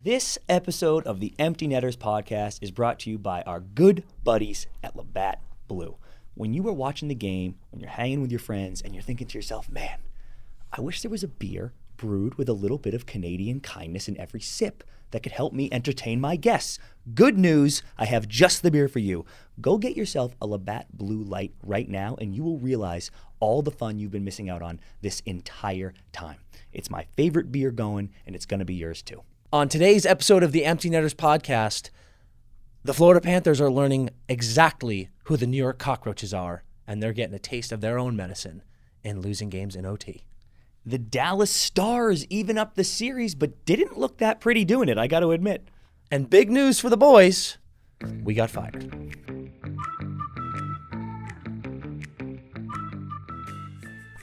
This episode of the Empty Netters podcast is brought to you by our good buddies at LABATT Blue. When you are watching the game, when you're hanging with your friends, and you're thinking to yourself, man, I wish there was a beer brewed with a little bit of Canadian kindness in every sip that could help me entertain my guests. Good news, I have just the beer for you. Go get yourself a LABATT Blue Light right now, and you will realize all the fun you've been missing out on this entire time. It's my favorite beer going, and it's going to be yours too. On today's episode of the Empty Netters podcast, the Florida Panthers are learning exactly who the New York Cockroaches are, and they're getting a taste of their own medicine in losing games in OT. The Dallas Stars even up the series, but didn't look that pretty doing it, I got to admit. And big news for the boys, we got fired.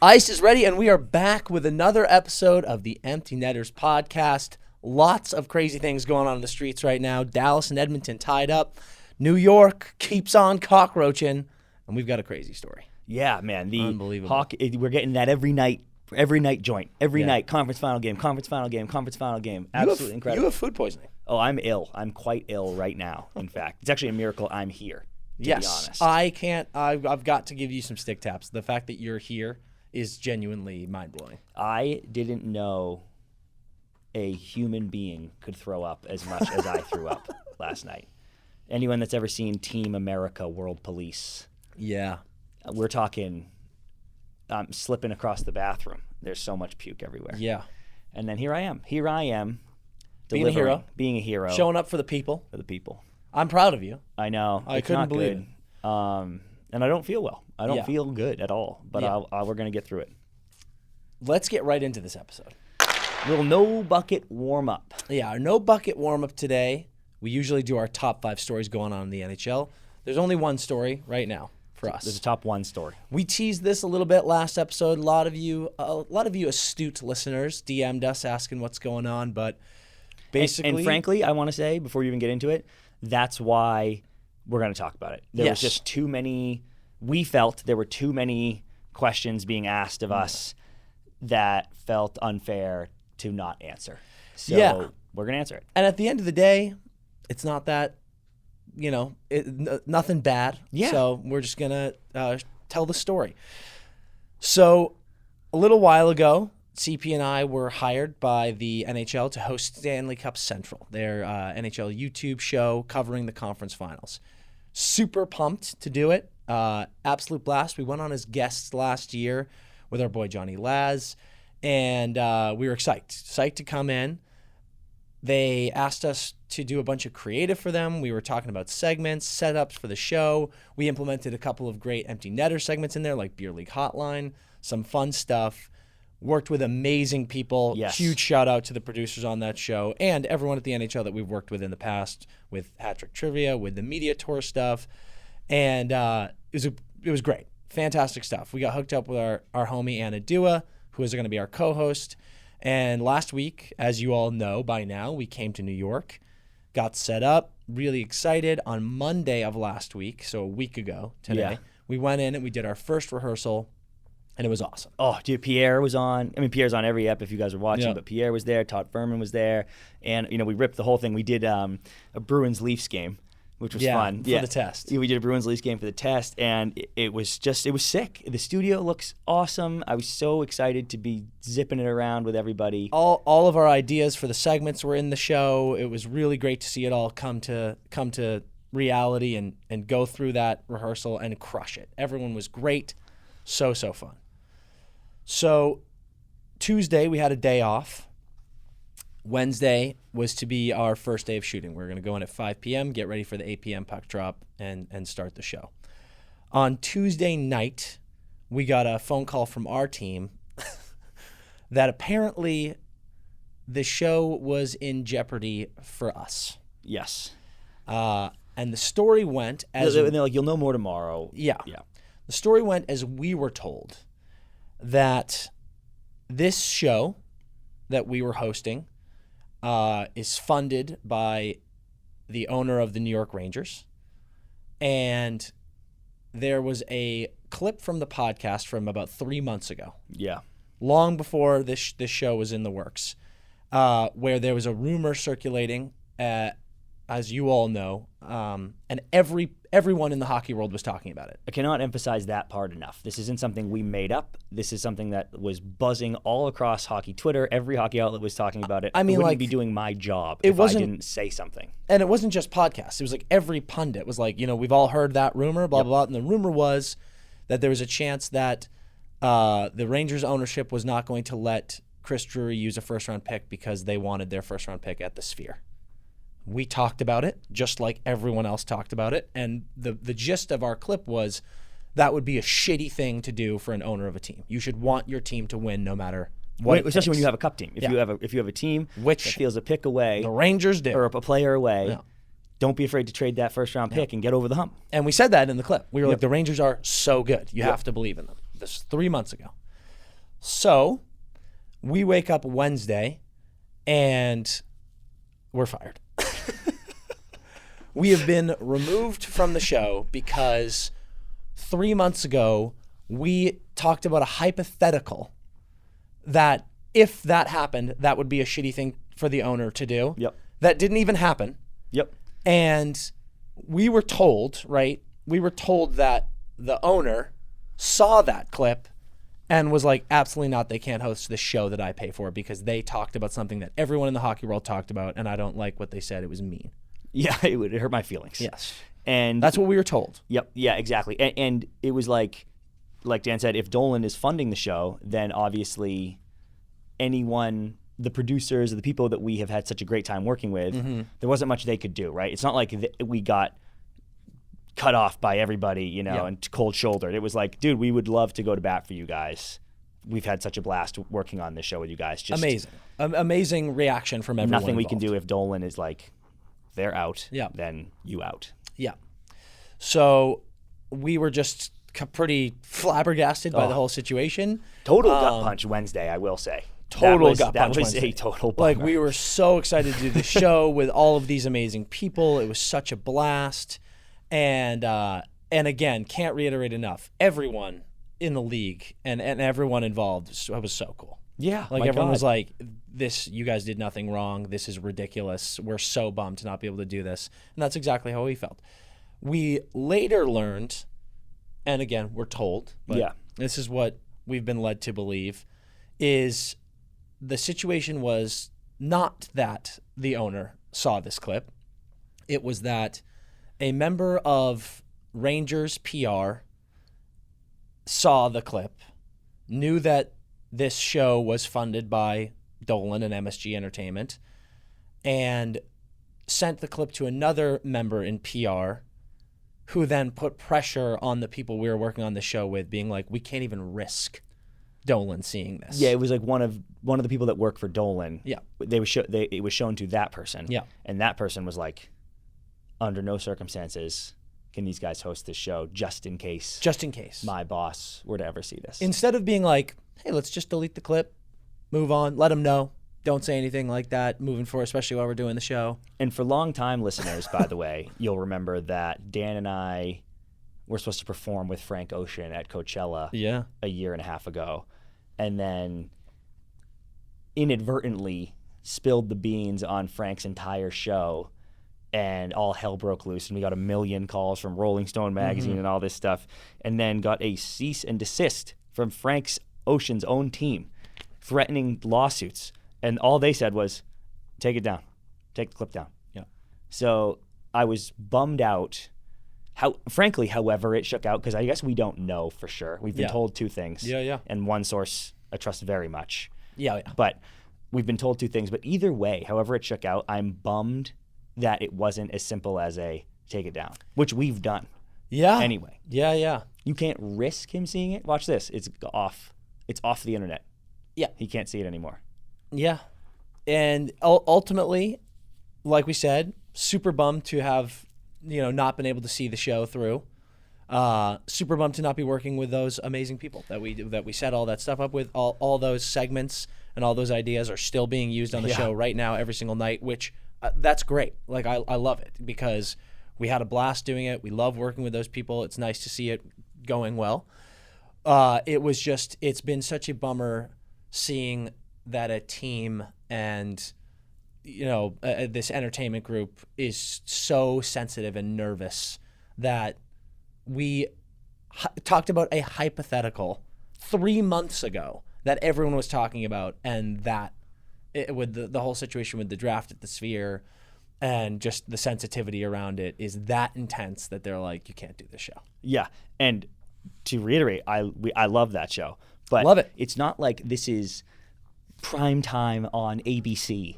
Ice is ready, and we are back with another episode of the Empty Netters podcast. Lots of crazy things going on in the streets right now. Dallas and Edmonton tied up. New York keeps on cockroaching, and we've got a crazy story. Yeah, man. The Unbelievable. Hockey, we're getting that every night joint. Every night, conference final game. Absolutely incredible. You have food poisoning. Oh, I'm ill. I'm quite ill right now, in fact. It's actually a miracle I'm here, to be honest. I can't. I've got to give you some stick taps. The fact that you're here is genuinely mind-blowing. I didn't know a human being could throw up as much as I threw up last night. Anyone that's ever seen Team America World Police, Yeah. we're talking slipping across the bathroom. There's so much puke everywhere. Yeah. And then here I am. Being a hero. Showing up for the people. For the people. I'm proud of you. I know. I it's couldn't not believe good. And I don't feel well. I don't Yeah. feel good at all. But Yeah. we're going to get through it. Let's get right into this episode. Little no bucket warm up. Yeah, our no bucket warm-up today. We usually do our top 5 stories going on in the NHL. There's only one story right now for us. There's a top 1 story. We teased this a little bit last episode. A lot of you astute listeners DM'd us asking what's going on, but basically, and frankly, I want to say before you even get into it, that's why we're going to talk about it. There was just too many. We felt there were too many questions being asked of us that felt unfair to not answer. So we're going to answer it. And at the end of the day, it's not that, nothing bad. Yeah. So we're just going to tell the story. So a little while ago, CP and I were hired by the NHL to host Stanley Cup Central, their NHL YouTube show covering the conference finals. Super pumped to do it. Absolute blast. We went on as guests last year with our boy Johnny Laz, and we were psyched to come in. They asked us to do a bunch of creative for them. We were talking about segments, setups for the show. We implemented a couple of great Empty Netter segments in there, like Beer League Hotline, some fun stuff. Worked with amazing people. Yes. Huge shout out to the producers on that show and everyone at the NHL that we've worked with in the past, with Hat Trick Trivia, with the media tour stuff. And it was great. Fantastic stuff. We got hooked up with our homie Anna Dua, who is going to be our co-host. And last week, as you all know by now, we came to New York, got set up, really excited. On Monday of last week, so a week ago today, we went in and we did our first rehearsal, and it was awesome. Oh, dude, Pierre was on. I mean, Pierre's on every ep if you guys were watching, but Pierre was there. Todd Furman was there. And, we ripped the whole thing. We did a Bruins-Leafs game, which was fun. For the test. Yeah, we did a Bruins-Leafs game for the test, and it was sick. The studio looks awesome. I was so excited to be zipping it around with everybody. All of our ideas for the segments were in the show. It was really great to see it all come to reality and go through that rehearsal and crush it. Everyone was great. So fun. So Tuesday, we had a day off. Wednesday was to be our first day of shooting. We were going to go in at 5 p.m., get ready for the 8 p.m. puck drop, and start the show. On Tuesday night, we got a phone call from our team that apparently the show was in jeopardy for us. Yes. And the story went as... And they're like, you'll know more tomorrow. Yeah. The story went as we were told that this show that we were hosting is funded by the owner of the New York Rangers. And there was a clip from the podcast from about 3 months ago. Yeah. Long before this show was in the works. where there was a rumor circulating, as you all know, and everyone in the hockey world was talking about it. I cannot emphasize that part enough. This isn't something we made up. This is something that was buzzing all across hockey Twitter. Every hockey outlet was talking about it. I mean, wouldn't like, be doing my job if I didn't say something. And it wasn't just podcasts. It was like every pundit was like, we've all heard that rumor, blah, blah, blah. And the rumor was that there was a chance that the Rangers ownership was not going to let Chris Drury use a first-round pick because they wanted their first-round pick at the Sphere. We talked about it just like everyone else talked about it. And the gist of our clip was that would be a shitty thing to do for an owner of a team. You should want your team to win no matter what. Especially when you have a cup team. If you have a team that feels a pick away, the Rangers do, or a player away, don't be afraid to trade that first-round pick and get over the hump. And we said that in the clip. We were like, the Rangers are so good. You have to believe in them. This is 3 months ago. So we wake up Wednesday and we're fired. We have been removed from the show because 3 months ago we talked about a hypothetical that if that happened, that would be a shitty thing for the owner to do. Yep. That didn't even happen. Yep. And we were told, right? We were told that the owner saw that clip and was like, absolutely not. They can't host the show that I pay for because they talked about something that everyone in the hockey world talked about, and I don't like what they said. It was mean. Yeah, it hurt my feelings. Yes. And that's what we were told. Yep. Yeah, exactly. And it was like Dan said, if Dolan is funding the show, then obviously anyone, the producers or the people that we have had such a great time working with, there wasn't much they could do, right? It's not like we got cut off by everybody, and cold shouldered. It was like, dude, we would love to go to bat for you guys. We've had such a blast working on this show with you guys. Just amazing reaction from everyone nothing involved. We can do if Dolan is like, they're out, yeah, then you out. Yeah. So we were just pretty flabbergasted by the whole situation. Total gut punch Wednesday, I will say. That was Wednesday. A total bummer. Like, we were so excited to do the show with all of these amazing people. It was such a blast. And again, can't reiterate enough, everyone in the league and everyone involved was so cool. Yeah. Like, everyone was like, you guys did nothing wrong. This is ridiculous. We're so bummed to not be able to do this. And that's exactly how we felt. We later learned, and again, we're told, but this is what we've been led to believe, is the situation was not that the owner saw this clip. It was that a member of Rangers PR saw the clip, knew that this show was funded by Dolan and MSG Entertainment, and sent the clip to another member in PR, who then put pressure on the people we were working on the show with, being like, we can't even risk Dolan seeing this. Yeah, it was like one of the people that work for Dolan. Yeah, it was shown to that person. Yeah, and that person was like, under no circumstances can these guys host this show, just in case my boss were to ever see this. Instead of being like, hey, let's just delete the clip, move on, let them know. Don't say anything like that moving forward, especially while we're doing the show. And for long-time listeners, by the way, you'll remember that Dan and I were supposed to perform with Frank Ocean at Coachella a year and a half ago, and then inadvertently spilled the beans on Frank's entire show, and all hell broke loose, and we got 1 million calls from Rolling Stone magazine and all this stuff, and then got a cease and desist from Frank's Ocean's own team, threatening lawsuits. And all they said was, take it down. Take the clip down. Yeah. So I was bummed out. Frankly, however it shook out, because I guess we don't know for sure. We've been told two things. Yeah. And one source I trust very much. Yeah. But we've been told two things. But either way, however it shook out, I'm bummed that it wasn't as simple as a take it down, which we've done. Yeah. Anyway. Yeah. You can't risk him seeing it. Watch this. It's off. It's off the internet. Yeah. He can't see it anymore. Yeah. And ultimately, like we said, super bummed to have, not been able to see the show through. Super bummed to not be working with those amazing people that we set all that stuff up with. All those segments and all those ideas are still being used on the show right now every single night, which that's great. Like, I love it because we had a blast doing it. We love working with those people. It's nice to see it going well. It's been such a bummer seeing that a team and this entertainment group is so sensitive and nervous that we talked about a hypothetical 3 months ago that everyone was talking about, and that with the whole situation with the draft at the Sphere and just the sensitivity around it is that intense that they're like, you can't do this show. Yeah, and to reiterate, I love that show, but love it. It's not like this is prime time on ABC.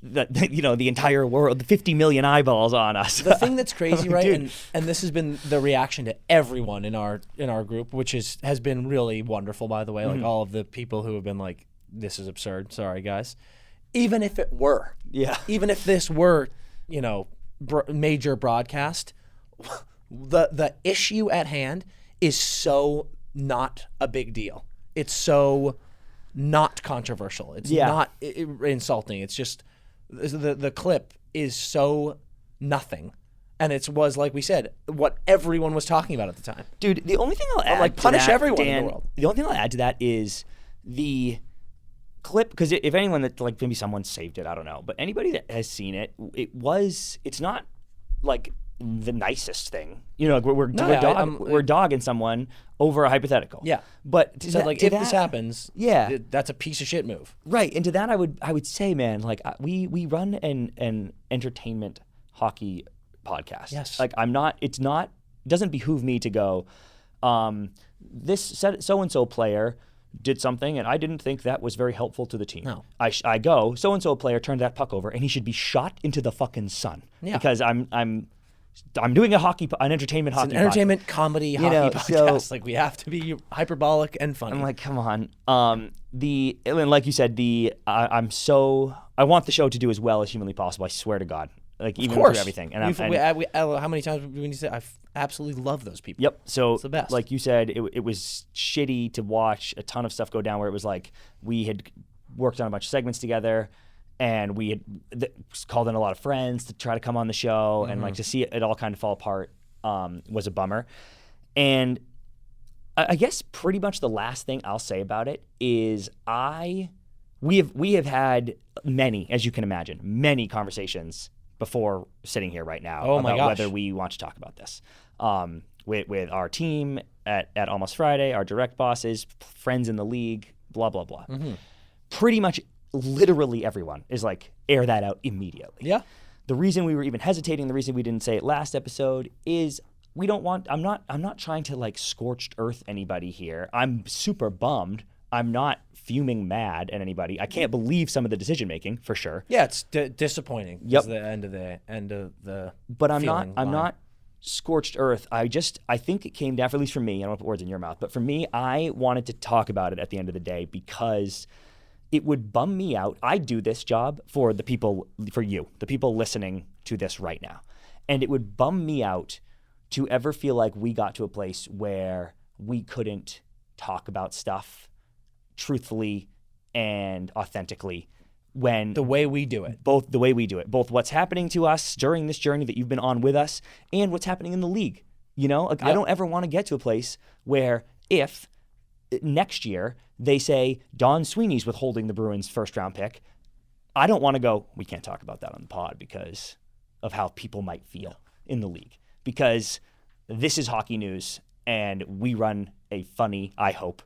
The entire world, the 50 million eyeballs on us. The thing that's crazy, right? And this has been the reaction to everyone in our group, which has been really wonderful, by the way. Like all of the people who have been like, "This is absurd." Sorry, guys. Even if it were, even if this were, major broadcast, the issue at hand is so not a big deal. It's so not controversial. It's not insulting. It's just the clip is so nothing, and it was, like we said, what everyone was talking about at the time. Dude, the only thing I'll add punish to that, everyone Dan, in the world. The only thing I'll add to that is the clip, because if anyone that, like, maybe someone saved it, I don't know, but anybody that has seen it, it's not like the nicest thing. We're dogging someone over a hypothetical. Yeah. But if this happens, that's a piece of shit move. Right. And to that, I would say, man, like, we run an entertainment hockey podcast. Yes. Like, it doesn't behoove me to go, this so-and-so player did something and I didn't think that was very helpful to the team. No. I go, so-and-so player turned that puck over and he should be shot into the fucking sun. Yeah. Because I'm doing an entertainment hockey podcast. An entertainment comedy hockey podcast. So, like, we have to be hyperbolic and funny. I'm like, come on. And like you said, I want the show to do as well as humanly possible. I swear to God. Like, even through everything. And how many times do we need to say, I absolutely love those people. Yep. So, it's the best. Like you said, it was shitty to watch a ton of stuff go down where it was like we had worked on a bunch of segments together, and we had called in a lot of friends to try to come on the show, and like to see it all kind of fall apart was a bummer. And I guess pretty much the last thing I'll say about it is we have had many, as you can imagine, many conversations before sitting here right now about whether we want to talk about this with our team at Almost Friday, our direct bosses, friends in the league, blah blah blah. Pretty much literally everyone is like, air that out immediately. Yeah. The reason we were even hesitating, the reason we didn't say it last episode is I'm not trying to like scorched earth anybody here. I'm super bummed. I'm not fuming mad at anybody. I can't believe some of the decision making, for sure. Yeah, it's disappointing. Yep. Is the end of the But I'm not scorched earth. I think it came down, for at least for me, I don't want to put words in your mouth, but for me, I wanted to talk about it at the end of the day because it would bum me out. I do this job for the people listening to this right now. And it would bum me out to ever feel like we got to a place where we couldn't talk about stuff truthfully and authentically when the way we do it. Both the way we do it. Both what's happening to us during this journey that you've been on with us and what's happening in the league. Like, I don't ever want to get to a place where if next year they say Don Sweeney's withholding the Bruins' first-round pick, I don't want to go, we can't talk about that on the pod because of how people might feel in the league. Because this is hockey news, and we run a funny, I hope,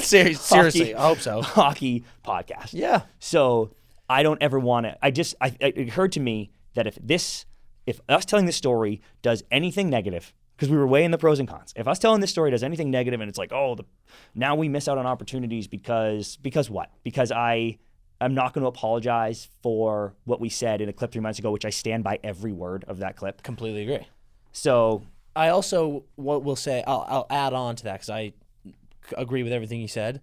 seriously, I hope so, hockey podcast. Yeah. So I don't ever want to. It occurred to me that if us telling this story does anything negative, because we were weighing the pros and cons. If us telling this story does anything negative, and it's like, now we miss out on opportunities because what? Because I'm not going to apologize for what we said in a clip 3 months ago, which I stand by every word of that clip. Completely agree. So I also will say, I'll add on to that because I agree with everything you said.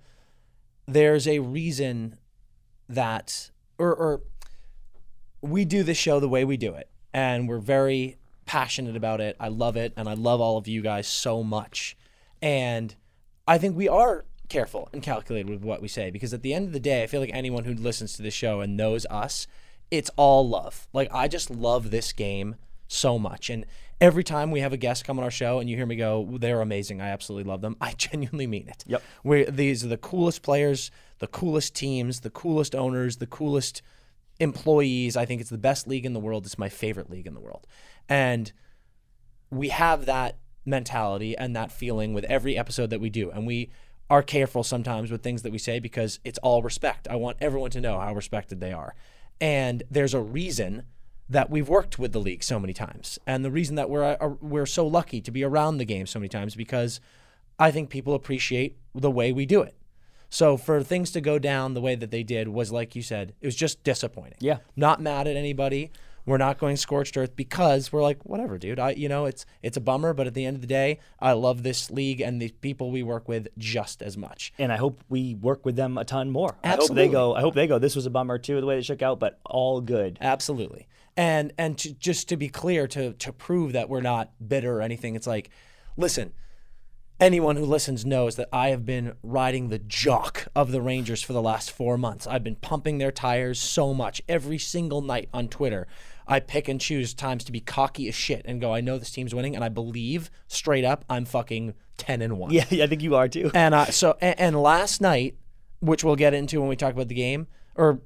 There's a reason that, or we do this show the way we do it, and we're very passionate about it. I love it, and I love all of you guys so much. And I think we are careful and calculated with what we say, because at the end of the day, I feel like anyone who listens to this show and knows us, it's all love. Like, I just love this game so much. And every time we have a guest come on our show and you hear me go, they're amazing, I absolutely love them, I genuinely mean it. Yep. These are the coolest players the coolest teams, the coolest owners, the coolest employees. I think it's the best league in the world. It's my favorite league in the world. And we have that mentality and that feeling with every episode that we do. And we are careful sometimes with things that we say because it's all respect. I want everyone to know how respected they are. And there's a reason that we've worked with the league so many times. And the reason that we're so lucky to be around the game so many times, because I think people appreciate the way we do it. So for things to go down the way that they did was, like you said, it was just disappointing. Yeah. Not mad at anybody. We're not going scorched earth because we're like, whatever, dude. It's a bummer, but at the end of the day, I love this league and the people we work with just as much. And I hope we work with them a ton more. Absolutely. I hope they go. This was a bummer too, the way they shook out, but all good. Absolutely. And just to be clear, to prove that we're not bitter or anything, it's like, listen, anyone who listens knows that I have been riding the jock of the Rangers for the last 4 months. I've been pumping their tires so much every single night on Twitter. I pick and choose times to be cocky as shit and go, I know this team's winning, and I believe straight up I'm fucking 10-1. Yeah, I think you are too. And and last night, which we'll get into when we talk about the game, or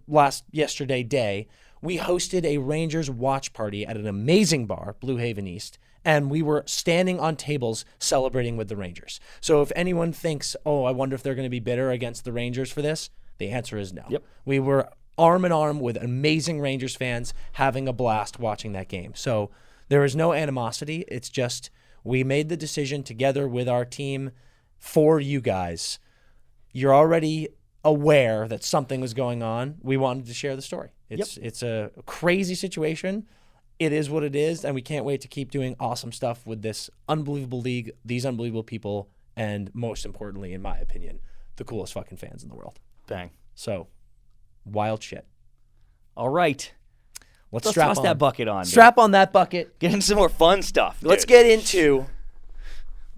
yesterday, we hosted a Rangers watch party at an amazing bar, Blue Haven East, and we were standing on tables celebrating with the Rangers. So if anyone thinks, oh, I wonder if they're going to be bitter against the Rangers for this, the answer is no. Yep. We were arm in arm with amazing Rangers fans having a blast watching that game. So there is no animosity. It's just we made the decision together with our team for you guys. You're already aware that something was going on. We wanted to share the story. It's a crazy situation. It is what it is, and we can't wait to keep doing awesome stuff with this unbelievable league, these unbelievable people, and most importantly, in my opinion, the coolest fucking fans in the world. Bang. So, wild shit. All right. Let's toss that bucket on. Strap on that bucket. Get into some more fun stuff. Let's get into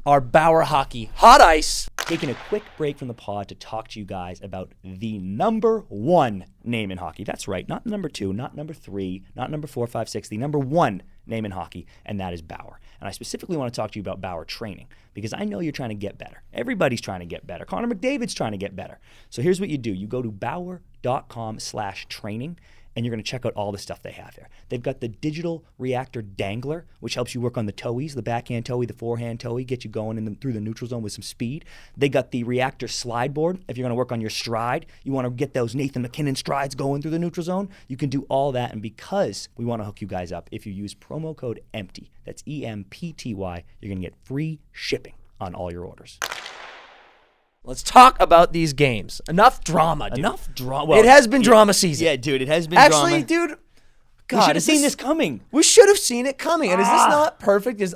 our Bauer hockey hot ice. Taking a quick break from the pod to talk to you guys about the number one name in hockey. That's right, not number 2, not number 3, not number 4, 5, 6, the number one name in hockey, and that is Bauer. And I specifically want to talk to you about Bauer training because I know you're trying to get better. Everybody's trying to get better. Connor McDavid's trying to get better. So here's what you do. You go to bauer.com/training, and you're going to check out all the stuff they have there. They've got the digital reactor dangler, which helps you work on the toeies, the backhand toey, the forehand toey, get you going through the neutral zone with some speed. They got the reactor slide board. If you're going to work on your stride, you want to get those Nathan McKinnon strides going through the neutral zone, you can do all that. And because we want to hook you guys up, if you use promo code EMPTY, that's EMPTY, you're going to get free shipping on all your orders. Let's talk about these games. Enough drama, dude. Enough drama. It has been drama season. Yeah, dude, it has been drama. Actually, dude, God, we should have seen this coming. We should have seen it coming. And is this not perfect? This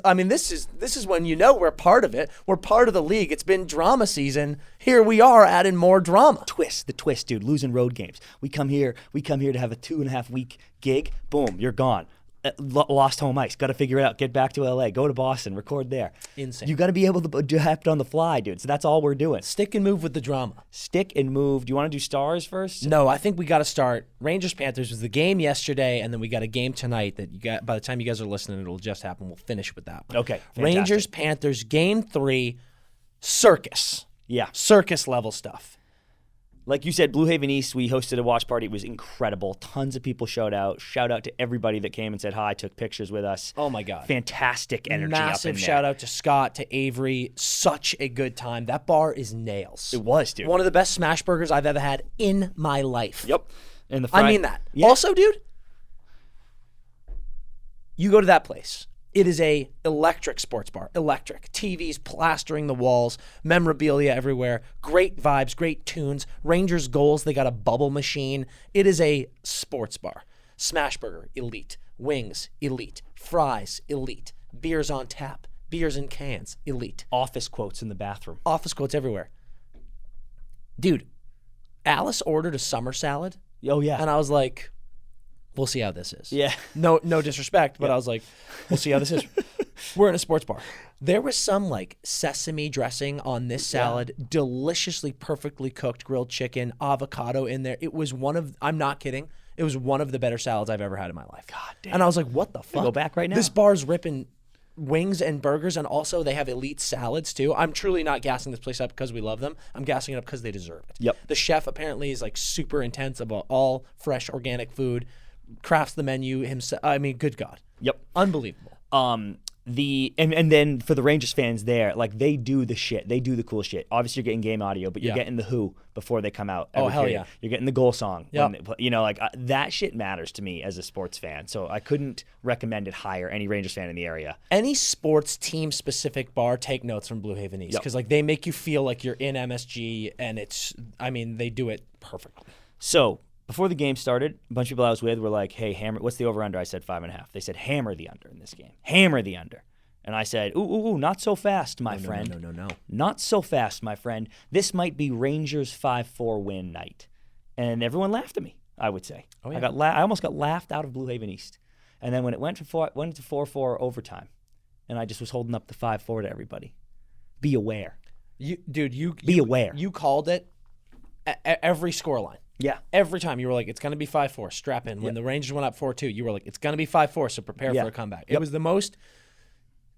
is when you know we're part of it. We're part of the league. It's been drama season. Here we are adding more drama. The twist, dude. Losing road games. We come here to have a 2.5 week gig. Boom, you're gone. Lost home ice. Got to figure it out. Get back to LA. Go to Boston. Record there. Insane. You got to be able to do it on the fly, dude. So that's all we're doing. Stick and move with the drama. Stick and move. Do you want to do stars first? No, I think we got to start. Rangers Panthers was the game yesterday, and then we got a game tonight that you got. By the time you guys are listening, it'll just happen. We'll finish with that one. Okay. Fantastic. Rangers Panthers game 3, circus. Yeah. Circus level stuff. Like you said, Blue Haven East, we hosted a watch party. It was incredible. Tons of people showed out. Shout out to everybody that came and said hi, took pictures with us. Oh, my God. Fantastic energy up in there. Massive shout out to Scott, to Avery. Such a good time. That bar is nails. It was, dude. One of the best smash burgers I've ever had in my life. Yep. And I mean that. Yeah. Also, dude, you go to that place. It is a electric sports bar. Electric. TVs plastering the walls. Memorabilia everywhere. Great vibes. Great tunes. Rangers goals. They got a bubble machine. It is a sports bar. Smash burger. Elite. Wings. Elite. Fries. Elite. Beers on tap. Beers in cans. Elite. Office quotes in the bathroom. Office quotes everywhere. Dude, Alice ordered a summer salad. Oh, yeah. And I was like, we'll see how this is. Yeah. No disrespect, but I was like, we'll see how this is. We're in a sports bar. There was some like sesame dressing on this salad, deliciously, perfectly cooked grilled chicken, avocado in there. It was I'm not kidding, it was one of the better salads I've ever had in my life. God damn. And I was like, what the fuck? Go back right now. This bar's ripping wings and burgers, and also they have elite salads too. I'm truly not gassing this place up because we love them. I'm gassing it up because they deserve it. Yep. The chef apparently is like super intense about all fresh organic food, crafts the menu himself. I mean, good God. Yep. Unbelievable. And then for the Rangers fans there, like they do the shit. They do the cool shit. Obviously, you're getting game audio, but you're getting the Who before they come out. Oh, hell period. yeah. You're getting the goal song. Yep. That shit matters to me as a sports fan. So I couldn't recommend it higher, any Rangers fan in the area. Any sports team specific bar, take notes from Blue Haven East because like they make you feel like you're in MSG, and they do it perfectly. So before the game started, a bunch of people I was with were like, "Hey, hammer, what's the over/under?" I said 5.5. They said, "Hammer the under in this game. Hammer the under." And I said, ooh, not so fast, my friend. No. Not so fast, my friend. This might be Rangers 5-4 win night. And everyone laughed at me, I would say. Oh, yeah. I almost got laughed out of Blue Haven East. And then when it went to 4-4 overtime, and I just was holding up the 5-4 to everybody. Be aware. Be aware. You called it every scoreline. Yeah. Every time you were like, it's going to be 5-4, strap in. When the Rangers went up 4-2, you were like, it's going to be 5-4, so prepare for a comeback. It was the most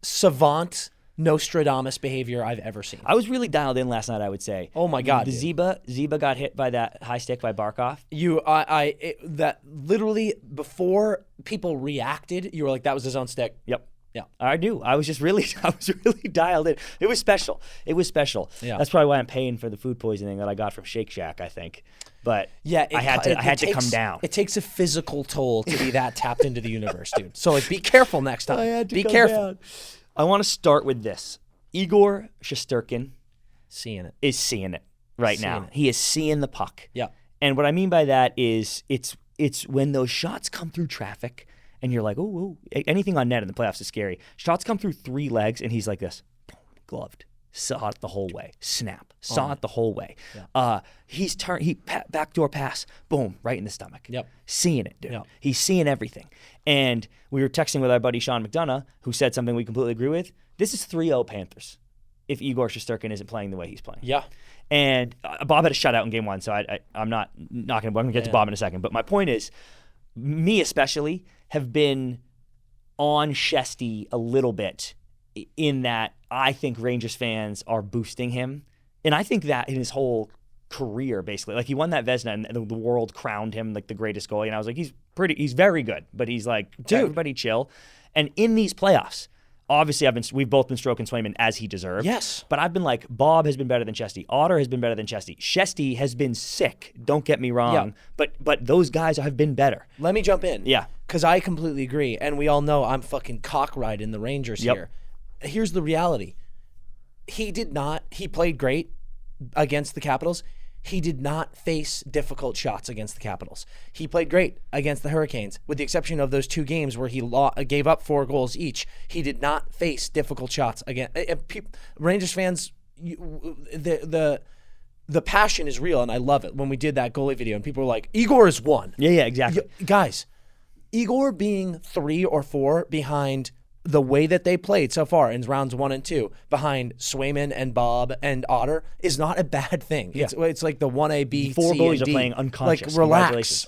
savant Nostradamus behavior I've ever seen. I was really dialed in last night, I would say. Oh my God, Ziba got hit by that high stick by Barkov. That literally before people reacted, you were like, that was his own stick. Yep. Yeah. I do. I was really dialed in. It was special. Yeah. That's probably why I'm paying for the food poisoning that I got from Shake Shack, I think. But yeah, I had to come down. It takes a physical toll to be that tapped into the universe, dude. So like, be careful next time. I had to be come careful. down. I want to start with this. Igor Shesterkin is seeing it right now. He is seeing the puck. Yeah. And what I mean by that is it's when those shots come through traffic and you're like, ooh, anything on net in the playoffs is scary. Shots come through three legs and he's like this, gloved. Saw it the whole way. Snap. Saw it the whole way. Yeah. Backdoor pass. Boom. Right in the stomach. Yep. Seeing it, dude. Yep. He's seeing everything. And we were texting with our buddy Sean McDonough, who said something we completely agree with. This is 3-0 Panthers if Igor Shesterkin isn't playing the way he's playing. Yeah. And Bob had a shutout in game one, so I'm not going to get to Bob in a second. But my point is, me especially have been on Shesty a little bit in that I think Rangers fans are boosting him. And I think that in his whole career, basically. Like, he won that Vezina and the world crowned him like the greatest goalie. And I was like, he's very good. But he's like, dude, everybody chill. And in these playoffs, obviously we've both been stroking Swayman as he deserved. Yes. But I've been like, Bob has been better than Chesty. Otter has been better than Chesty. Shesty has been sick. Don't get me wrong. Yeah. But those guys have been better. Let me jump in. Yeah. Because I completely agree. And we all know I'm fucking cockriding the Rangers here. Here's the reality. He played great against the Capitals. He did not face difficult shots against the Capitals. He played great against the Hurricanes, with the exception of those two games where he gave up 4 goals each. He did not face difficult shots again. Rangers fans, the passion is real, and I love it. When we did that goalie video, and people were like, "Igor is 1." Yeah, exactly. Guys, Igor being 3 or 4 behind the way that they played so far in rounds 1 and 2, behind Swayman and Bob and Otter, is not a bad thing. Yeah. It's like the 1A, B, 4 C, goalies and D. are playing unconscious. Like,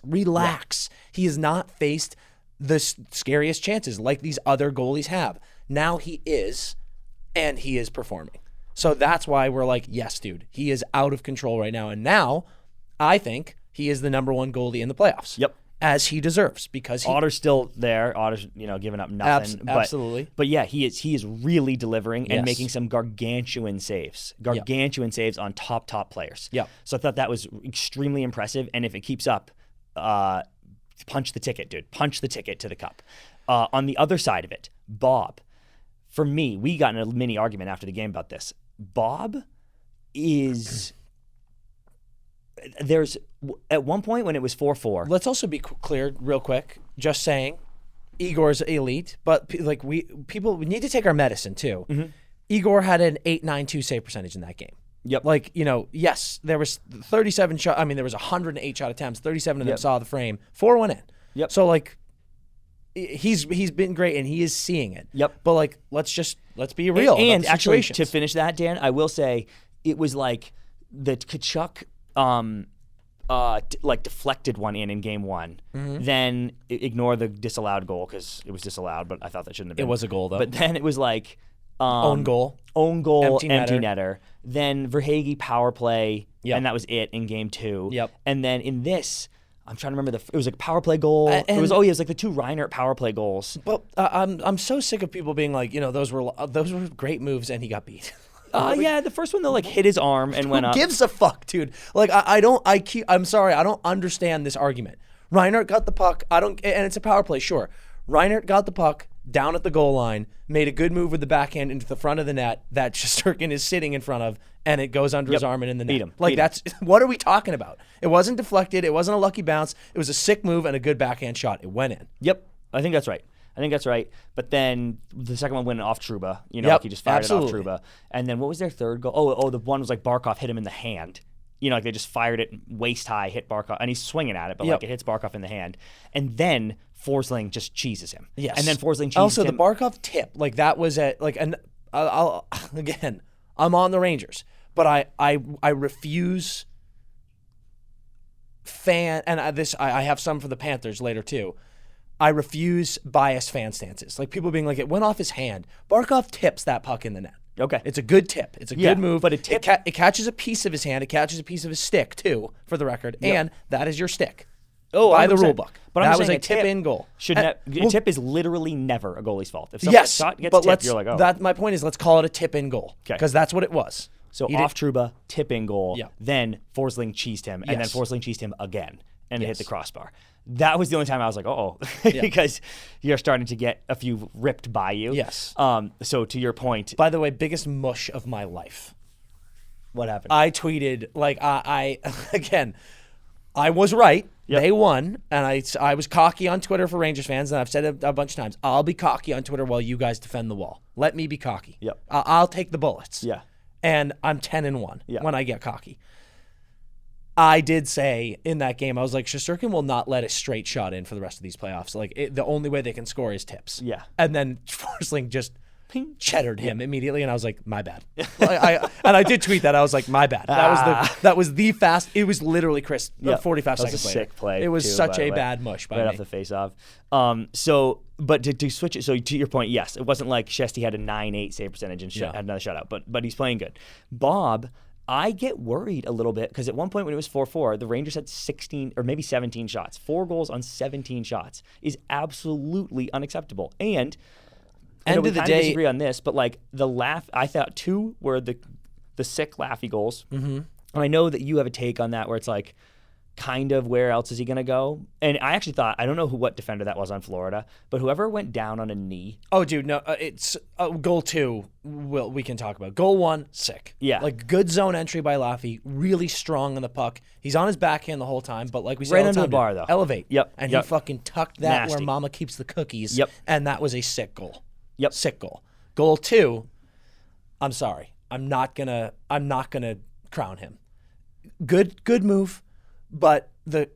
relax. Yeah. He has not faced the scariest chances like these other goalies have. Now he is, and he is performing. So that's why we're like, yes, dude, he is out of control right now. And now I think he is the number 1 goalie in the playoffs. Yep. As he deserves, because Otter's still there. Otter's giving up nothing. Absolutely. But yeah, he is really delivering and making some gargantuan saves. Saves on top players. Yeah. So I thought that was extremely impressive. And if it keeps up, punch the ticket, dude. Punch the ticket to the cup. On the other side of it, Bob. For me, we got in a mini argument after the game about this. Bob is. There's at one point when it was 4-4. Let's also be clear real quick. Just saying, Igor's elite, but like we need to take our medicine too. Mm-hmm. Igor had an .892 save percentage in that game. Yep. Like, yes, there was 37 shot. I mean, there was 108 shot attempts. 37 of them saw the frame. 4 went in. Yep. So like, he's been great and he is seeing it. Yep. But like, let's be real. And actually, to finish that, Dan, I will say it was like the Tkachuk like deflected one in game one. Then ignore the disallowed goal because it was disallowed, but I thought that shouldn't have been. It was a goal, though. But then it was like own goal, empty netter. netter. Then Verhaeghe power play, Yep. and that was it in game two. Yep. And then in this, I'm trying to remember it was like a power play goal. It was like the 2 Reinert power play goals. But I'm so sick of people being like, those were great moves, and he got beat. Yeah, the first one though, like hit his arm and went up. Who gives a fuck, dude? Like I'm sorry, I don't understand this argument. Reinert got the puck. And it's a power play, sure. Reinert got the puck down at the goal line, made a good move with the backhand into the front of the net that Shesterkin is sitting in front of, and it goes under his arm and in the net. Beat him. Like that's what are we talking about? It wasn't deflected. It wasn't a lucky bounce. It was a sick move and a good backhand shot. It went in. Yep, I think that's right. But then the second one went off Trouba. Like he just fired it off Trouba. And then what was their third goal? Oh, the one was like Barkov hit him in the hand. Like they just fired it waist high, hit Barkov, and he's swinging at it, but like it hits Barkov in the hand. And then Forsling just cheeses him. Yes. And then Forsling cheeses also, him. the Barkov tip, like that was again, I'm on the Rangers, but I refuse and I have some for the Panthers later too. I refuse biased fan stances. Like people being like, it went off his hand. Barkov tips that puck in the net. Okay. It's a good tip. It's a good move. But it catches a piece of his hand. It catches a piece of his stick too, for the record. Yep. And that is your stick. Oh, by the rule book. But that I'm was saying a tip-in goal. A tip is literally never a goalie's fault. If yes, shot gets but tipped, you're like, oh. My point is, let's call it a tip-in goal. Okay. Because that's what it was. So off Trouba, tip-in goal. Yeah. Then Forsling cheesed him, and then Forsling cheesed him again, and it hit the crossbar. That was the only time I was like, because you're starting to get a few ripped by you. Yes. So to your point. By the way, biggest mush of my life. What happened? I tweeted, like, I was right. Yep. They won, and I was cocky on Twitter for Rangers fans, and I've said it a bunch of times. I'll be cocky on Twitter while you guys defend the wall. Let me be cocky. Yep. I'll take the bullets. Yeah. And I'm 10-1 when I get cocky. I did say in that game, I was like, Shesterkin will not let a straight shot in for the rest of these playoffs. Like the only way they can score is tips. Yeah. And then Forsling just cheddared him immediately, and I was like, my bad. I did tweet that. I was like, my bad. That was the fast. It was literally Chris. 45 seconds later. Sick play. It was too, such a bad mush by me. Right off the face-off. But to switch it, so to your point, yes, it wasn't like Shesty had a 9.8 save percentage and had another shutout, but he's playing good. Bob, I get worried a little bit because at one point when it was 4-4, the Rangers had 16 or maybe 17 shots. 4 goals on 17 shots is absolutely unacceptable. And end of the day, disagree on this, but like I thought 2 were the sick laughy goals. Mm-hmm. And I know that you have a take on that where it's like, kind of where else is he going to go? And I actually thought, I don't know what defender that was on Florida, but whoever went down on a knee. Oh, dude, no, it's goal 2. We can talk about goal 1. Sick, yeah, like good zone entry by Laffy, really strong on the puck. He's on his backhand the whole time, but like we said, right under the bar though, elevate. Yep, and he fucking tucked that nasty. Where Mama keeps the cookies. Yep, and that was a sick goal. Yep, sick goal. Goal 2. I'm sorry, I'm not gonna crown him. Good move. But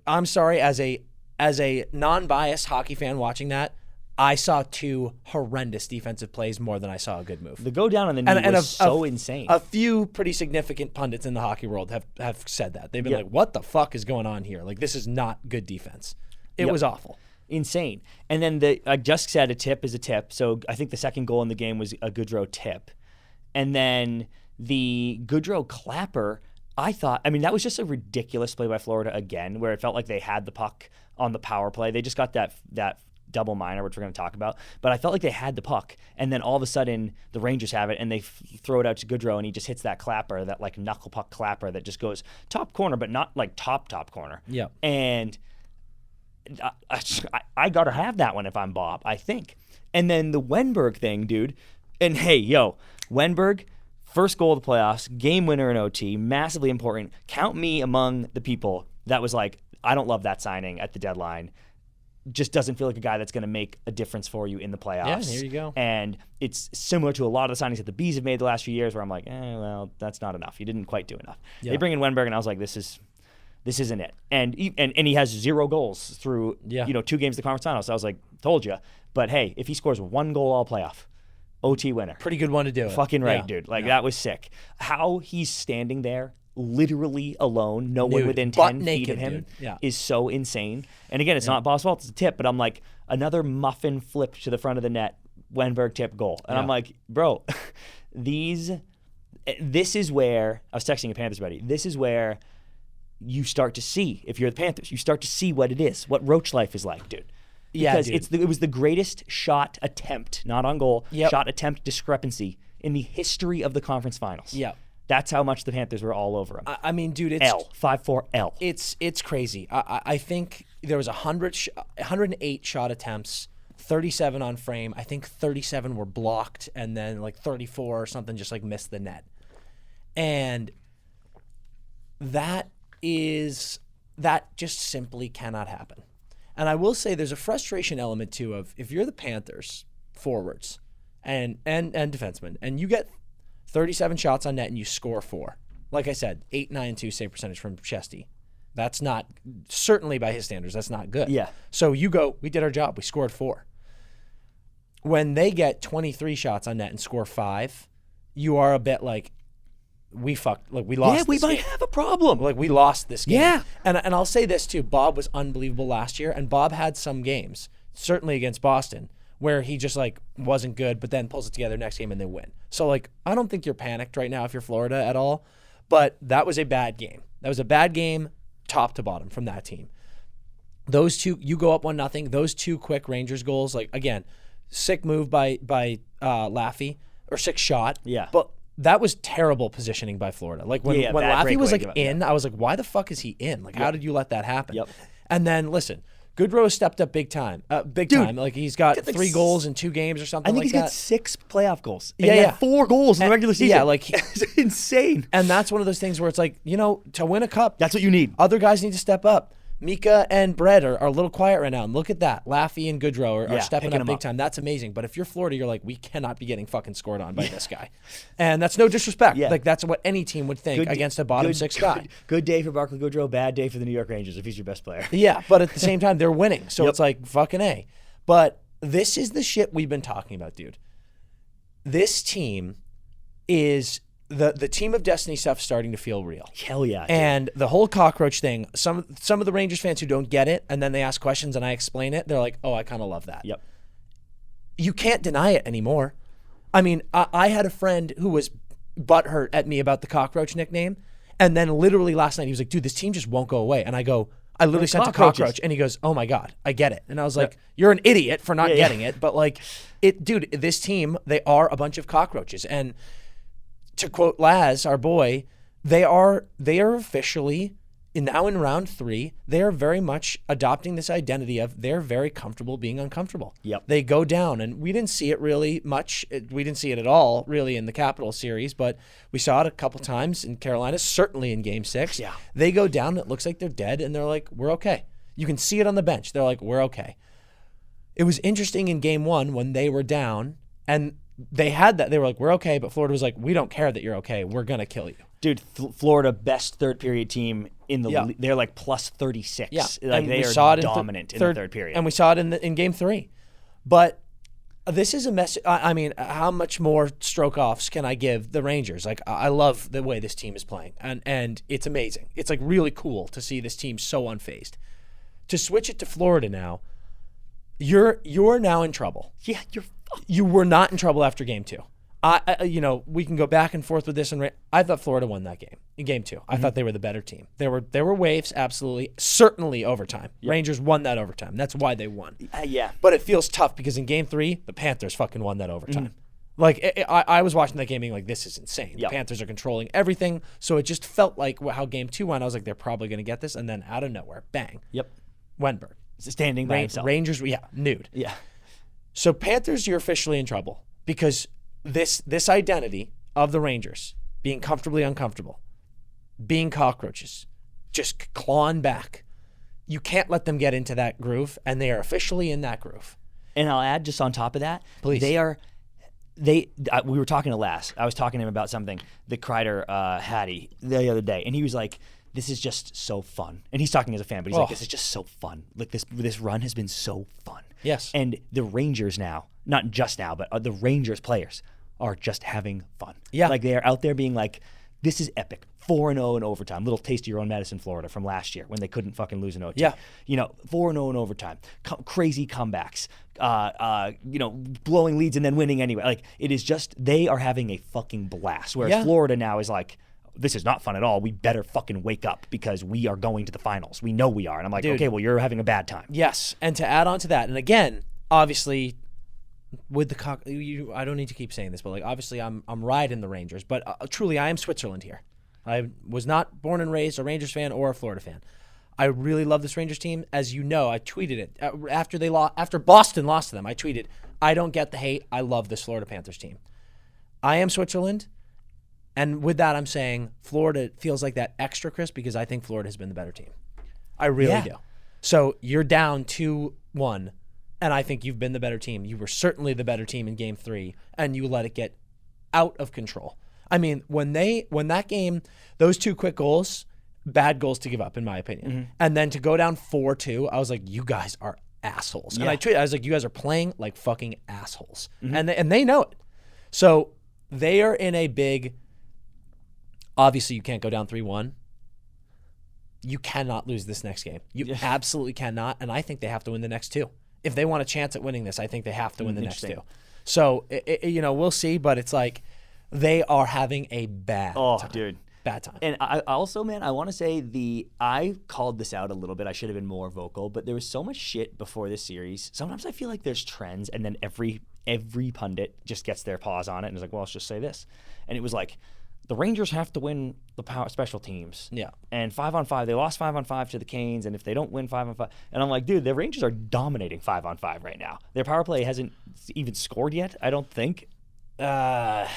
I'm sorry, as a non-biased hockey fan watching that, I saw 2 horrendous defensive plays more than I saw a good move. The go down on the knee was so insane. A few pretty significant pundits in the hockey world have said that. They've been like, what the fuck is going on here? Like, this is not good defense. It was awful. Insane. And then I just said a tip is a tip. So I think the second goal in the game was a Goodrow tip. And then the Goodrow clapper, that was just a ridiculous play by Florida again, where it felt like they had the puck on the power play. They just got that double minor, which we're going to talk about. But I felt like they had the puck, and then all of a sudden the Rangers have it, and they throw it out to Goodrow, and he just hits that clapper, that like knuckle puck clapper that just goes top corner, but not like top corner. Yeah. And I got to have that one if I'm Bob, I think. And then the Wenberg thing, dude. And hey, Wenberg. First goal of the playoffs, game winner in OT, massively important. Count me among the people that was like, I don't love that signing at the deadline. Just doesn't feel like a guy that's going to make a difference for you in the playoffs. Yeah, here you go. And it's similar to a lot of the signings that the Bees have made the last few years where I'm like, well, that's not enough. You didn't quite do enough. Yeah. They bring in Wenberg, and I was like, this isn't it. And he has 0 goals through 2 games of the conference finals. So I was like, told you. But hey, if he scores 1 goal all playoff, OT winner. Pretty good one to do it. Fucking right, dude. Like, that was sick. How he's standing there literally alone, no one Nude. within Butt 10 feet naked, of him, dude. Yeah. is so insane. And again, it's not Bob's fault, it's a tip, but I'm like, another muffin flip to the front of the net, Wenberg tip goal. And I'm like, bro, this is where, I was texting a Panthers buddy, this is where you start to see, if you're the Panthers, you start to see what it is, what Roach life is like, dude. Because it was the greatest shot attempt, not on goal, shot attempt discrepancy in the history of the conference finals. Yeah. That's how much the Panthers were all over him. I mean, dude, it's 5-4 L. It's crazy. I think there was 108 shot attempts, 37 on frame. I think 37 were blocked, and then like 34 or something just like missed the net. And that just simply cannot happen. And I will say there's a frustration element too of if you're the Panthers forwards and defensemen and you get 37 shots on net and you score 4. Like I said, 8.92 save percentage from Chesty. That's not, certainly by his standards, that's not good. Yeah. So you go, we did our job, we scored 4. When they get 23 shots on net and score 5, you are a bit like, we fucked, like we lost. Yeah, we might have a problem. Like we lost this game. Yeah. And I'll say this too, Bob was unbelievable last year, and Bob had some games, certainly against Boston, where he just like wasn't good, but then pulls it together next game and they win. So like, I don't think you're panicked right now if you're Florida at all, but that was a bad game. That was a bad game top to bottom from that team. Those two, you go up 1-0, those 2 quick Rangers goals, like again, sick move by Laffy, or sick shot. Yeah. But that was terrible positioning by Florida. Like when Laffy was like in, I was like, why the fuck is he in? Like, how did you let that happen? Yep. And then listen, Goodrow has stepped up big time. Time. Like he's got 3 goals in 2 games or something like that. I think he's got 6 playoff goals. And he had 4 goals in the regular season. Yeah, like it's insane. And that's one of those things where it's like, to win a cup, That's what you need. other guys need to step up. Mika and Brett are a little quiet right now. And look at that. Laffy and Goodrow are stepping picking up them big up. time. That's amazing. But if you're Florida, you're like, we cannot be getting fucking scored on by this guy. And that's no disrespect. Yeah. Like that's what any team would think against a bottom 6 guy. Good day for Barclay Goodrow, bad day for the New York Rangers if he's your best player. Yeah, but at the same time, they're winning. So it's like, fucking A. But this is the shit we've been talking about, dude. This team is the team of destiny stuff starting to feel real. Hell yeah. Dude. And the whole cockroach thing, some of the Rangers fans who don't get it, and then they ask questions and I explain it, they're like, oh, I kind of love that. Yep. You can't deny it anymore. I mean, I had a friend who was butthurt at me about the cockroach nickname, and then literally last night he was like, dude, this team just won't go away. And I go, I literally sent a cockroach, and he goes, oh my God, I get it. And I was like, you're an idiot for not getting it, but like, dude, this team, they are a bunch of cockroaches. And to quote Laz, our boy, they are officially now in round 3. They are very much adopting this identity of they're very comfortable being uncomfortable. Yep. They go down, and we didn't see it really much. We didn't see it at all really in the Capital series, but we saw it a couple times in Carolina, certainly in Game 6. Yeah. They go down, it looks like they're dead, and they're like, we're okay. You can see it on the bench. They're like, we're okay. It was interesting in Game 1 when they were down, and they had that. They were like, we're okay, but Florida was like, we don't care that you're okay. We're going to kill you. Dude, Florida, best third period team in the league. They're like plus 36. Yeah. Like and they we are saw it dominant in the third period. And we saw it in Game 3. But this is a mess. I mean, how much more stroke-offs can I give the Rangers? Like, I love the way this team is playing, and it's amazing. It's like really cool to see this team so unfazed. To switch it to Florida now, you're now in trouble. Yeah, You were not in trouble after Game 2. We can go back and forth with this, and I thought Florida won that game in Game 2. I thought they were the better team. There were waves, absolutely, certainly overtime. Yep. Rangers won that overtime. That's why they won. Yeah, but it feels tough because in Game 3, the Panthers fucking won that overtime. Like I was watching that game being like, this is insane. Yep. The Panthers are controlling everything, so it just felt like how Game 2 went. I was like, they're probably going to get this, and then out of nowhere, bang. Yep. Wenberg. Standing by himself. Rangers, nude. Yeah. So Panthers, you're officially in trouble because this identity of the Rangers being comfortably uncomfortable, being cockroaches, just clawing back. You can't let them get into that groove, and they are officially in that groove. And I'll add just on top of that, please. We were talking to Lass. I was talking to him about something that Kreider had the other day, and he was like, this is just so fun. And he's talking as a fan, but he's like, this is just so fun. Like this run has been so fun. Yes. And the Rangers now, not just now, but the Rangers players are just having fun. Yeah. Like they are out there being like, This is epic. 4-0 in overtime. Little taste of your own medicine, Florida, from last year when they couldn't fucking lose an OT. Yeah. 4-0 in overtime. Crazy comebacks. Blowing leads and then winning anyway. Like, it is just, they are having a fucking blast. Whereas Florida now is like, this is not fun at all. We better fucking wake up because we are going to the finals. We know we are. And I'm like, okay, well, you're having a bad time. Yes. And to add on to that, and again, obviously, with the I don't need to keep saying this, but like obviously I'm riding the Rangers, but truly I am Switzerland here. I was not born and raised a Rangers fan or a Florida fan. I really love this Rangers team. As you know, I tweeted it after Boston lost to them. I tweeted, I don't get the hate. I love this Florida Panthers team. I am Switzerland, and with that I'm saying Florida feels like that extra, Chris, because I think Florida has been the better team. I really do. So you're down 2-1. And I think you've been the better team. You were certainly the better team in Game 3, and you let it get out of control. I mean, when that game, those 2 quick goals, bad goals to give up, in my opinion. And then to go down 4-2, I was like, you guys are assholes. And I tweeted, I was like, you guys are playing like fucking assholes. And they know it. So they are in a big, obviously you can't go down 3-1. You cannot lose this next game. You absolutely cannot, and I think they have to win the next 2. If they want a chance at winning this, I think they have to win the next 2. So, we'll see, but it's like they are having a bad time. Bad time. And I also, man, I want to say I called this out a little bit. I should have been more vocal, but there was so much shit before this series. Sometimes I feel like there's trends, and then every pundit just gets their paws on it and is like, well, let's just say this. And it was like, the Rangers have to win the power special teams. Yeah. And 5-on-5, they lost 5-on-5 to the Canes, and if they don't win 5-on-5, and I'm like, dude, the Rangers are dominating 5-on-5 right now. Their power play hasn't even scored yet, I don't think. They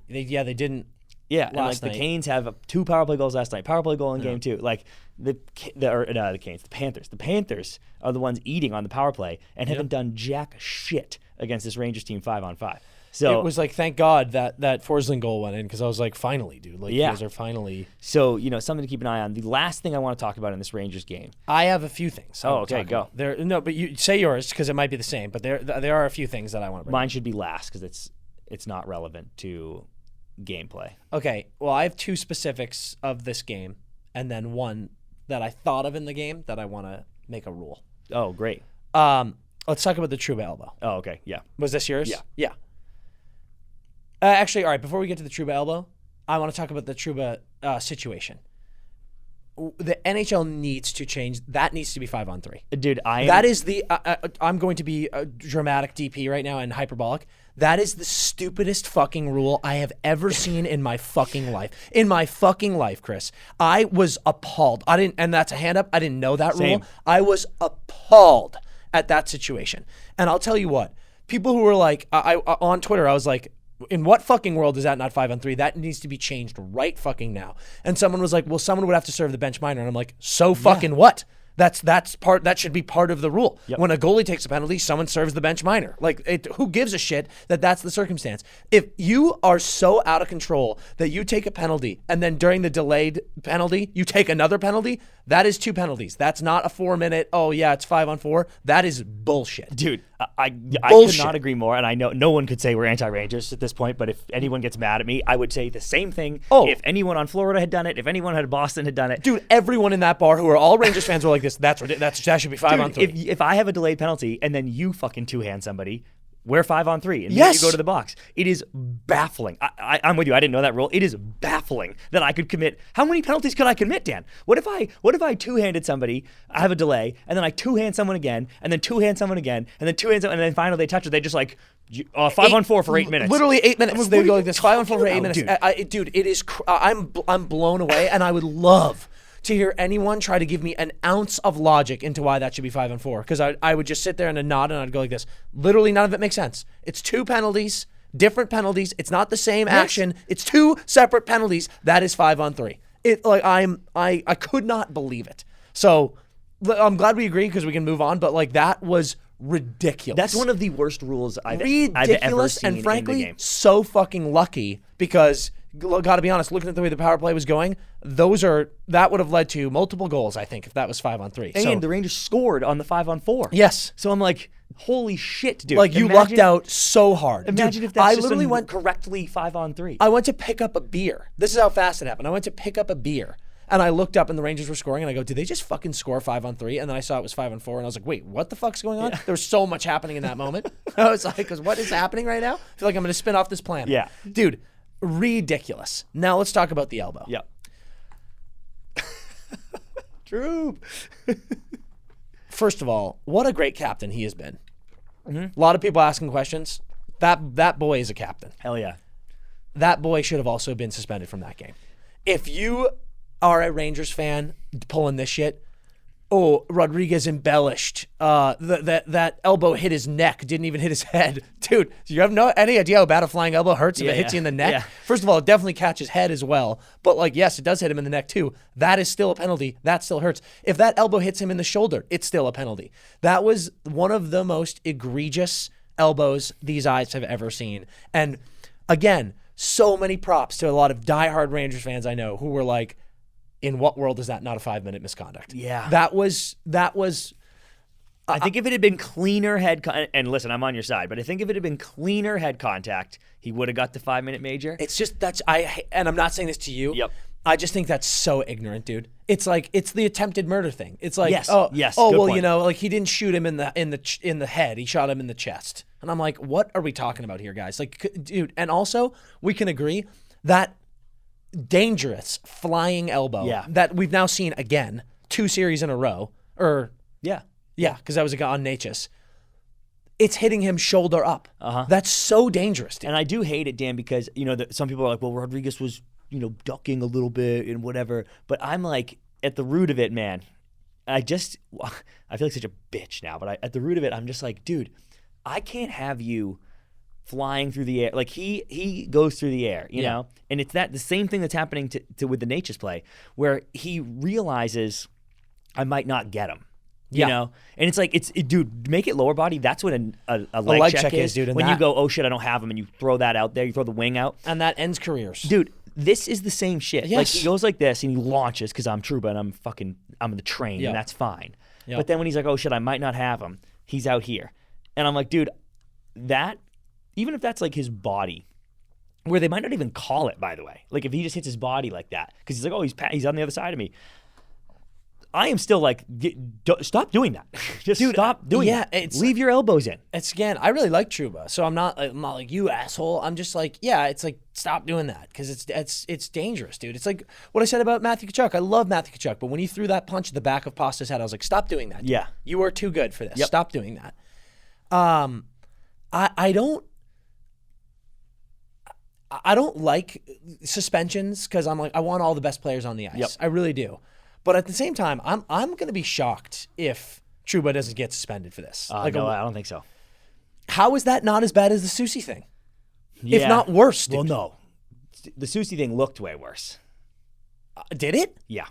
didn't. Yeah, and like the Canes have 2 power play goals last night. Power play goal in Game 2. Like the Canes, the Panthers. The Panthers are the ones eating on the power play and haven't done jack shit against this Rangers team 5-on-5. So it was like, thank God that Forsling goal went in, because I was like, finally, dude. Like, you guys are finally. So, something to keep an eye on. The last thing I want to talk about in this Rangers game. I have a few things. Okay, go. No, but you say yours, because it might be the same, but there are a few things that I want to bring Mine should be last, because it's not relevant to gameplay. Okay, well, I have 2 specifics of this game, and then one that I thought of in the game that I want to make a rule. Oh, great. Let's talk about the Trouba elbow. Oh, okay, yeah. Was this yours? Yeah. Actually, all right, before we get to the Trouba elbow, I want to talk about the Trouba situation. The NHL needs to change. That needs to be 5-on-3. Dude, I'm going to be a dramatic DP right now and hyperbolic. That is the stupidest fucking rule I have ever seen in my fucking life. In my fucking life, Chris. I was appalled. And that's a hand up. I didn't know that rule. I was appalled at that situation. And I'll tell you what, people who were like, on Twitter, I was like, in what fucking world is that not 5-on-3? That needs to be changed right fucking now. And someone was like, well, someone would have to serve the bench minor. And I'm like, so fucking what? That should be part of the rule. Yep. When a goalie takes a penalty, someone serves the bench minor. Like, who gives a shit that that's the circumstance? If you are so out of control that you take a penalty and then during the delayed penalty you take another penalty, that is 2 penalties. That's not a 4-minute. Oh yeah, it's 5-on-4. That is bullshit, dude. I could not agree more. And I know no one could say we're anti-Rangers at this point, but if anyone gets mad at me, I would say the same thing. If anyone on Florida had done it, if anyone at Boston had done it, dude, everyone in that bar who are all Rangers fans were like this. That should be 5-on-3. If I have a delayed penalty and then you fucking 2-hand somebody, we're 5-on-3, and then you go to the box. It is baffling. I'm with you. I didn't know that rule. It is baffling that I could commit. How many penalties could I commit, Dan? What if I 2-handed somebody? I have a delay, and then I 2-hand someone again, and then 2-hand someone again, and then 2-hand someone, and then finally they touch it. They just 5-on-4 for 8 minutes. Literally 8 minutes. They go like this. 5-on-4 for 8 minutes. Dude, it is. I'm blown away, and I would love to hear anyone try to give me an ounce of logic into why that should be 5-on-4, because I would just sit there and nod and I'd go like this. Literally none of it makes sense. It's 2 penalties, different penalties. It's not the same action. It's 2 separate penalties. That is 5-on-3. I could not believe it. So I'm glad we agree, because we can move on. But that was ridiculous. That's one of the worst rules I've ever seen, and frankly, in the game. So fucking lucky, because gotta be honest, looking at the way the power play was going, that would have led to multiple goals, I think, if that was 5-on-3. And the Rangers scored on the 5-on-4. Yes. So I'm like, Holy shit, dude. Like, you lucked out so hard. Imagine Dude, if that's I just literally a went correctly 5-on-3. I went to pick up a beer. This is how fast it happened. I went to pick up a beer, and I looked up, and the Rangers were scoring, and I go, did they just fucking score 5-on-3? And then I saw it was 5-on-4, and I was like, wait, what the fuck's going on? There was so much happening in that moment. I was like, because what is happening right now? I feel like I'm going to spin off this planet. Yeah. Dude, ridiculous. Now let's talk about the elbow. Yep. Troop. First of all, what a great captain he has been. A lot of people asking questions. That boy is a captain. Hell yeah. That boy should have also been suspended from that game. If you are a Rangers fan pulling this shit, oh, Rodriguez embellished. That elbow hit his neck, didn't even hit his head. Dude, do you have any idea how bad a flying elbow hurts if it hits you in the neck? Yeah. First of all, it definitely catches head as well. But, like, yes, it does hit him in the neck too. That is still a penalty. That still hurts. If that elbow hits him in the shoulder, it's still a penalty. That was one of the most egregious elbows these eyes have ever seen. And, again, so many props to a lot of diehard Rangers fans I know who were like, in what world is that not a 5-minute misconduct? Yeah. That was. I think if it had been cleaner and listen, I'm on your side, but I think if it had been cleaner head contact, he would have got the 5-minute major. It's just and I'm not saying this to you. Yep. I just think that's so ignorant, dude. It's like it's the attempted murder thing. It's like Yes, oh yes, oh good well, point. you know, like he didn't shoot him in the head. He shot him in the chest. And I'm like, what are we talking about here, guys? Like, dude. And also, we can agree that dangerous flying elbow that we've now seen again 2 series in a row. Yeah, because that was a guy on Natchez. It's hitting him shoulder up. That's so dangerous, dude. And I do hate it, Dan, because, you know, some people are like, well, Rodriguez was, you know, ducking a little bit and whatever. But I'm like, at the root of it, man, I feel like such a bitch now. But at the root of it, I'm just like, dude, I can't have you flying through the air. Like, he goes through the air, you know? And it's the same thing that's happening to with the Natchez play, where he realizes I might not get him. You know, and it's like dude, make it lower body. That's what a leg check is, dude. When you go, oh shit, I don't have him, and you throw that out there, you throw the wing out, and that ends careers, dude. This is the same shit. Yes. Like, he goes like this and he launches because I'm Trouba and I'm in the train and that's fine. But then when he's like, oh shit, I might not have him, he's out here, and I'm like, dude, that even if that's like his body, where they might not even call it, by the way, like if he just hits his body like that because he's like, oh, he's on the other side of me. I am still like, stop doing that. Just stop doing that. Leave your elbows in. It's again, I really like Trouba, so I'm not like you asshole. I'm just like, yeah, it's like stop doing that because it's dangerous, dude. It's like what I said about Matthew Tkachuk. I love Matthew Tkachuk, but when he threw that punch at the back of Pasta's head, I was like, stop doing that. Dude. Yeah, you are too good for this. Stop doing that. I don't like suspensions because I'm like, I want all the best players on the ice. I really do. But at the same time, I'm going to be shocked if Trouba doesn't get suspended for this. No, I don't think so. How is that not as bad as the Saucy thing? If not worse, dude. Well, no. The Saucy thing looked way worse. Did it? Yeah.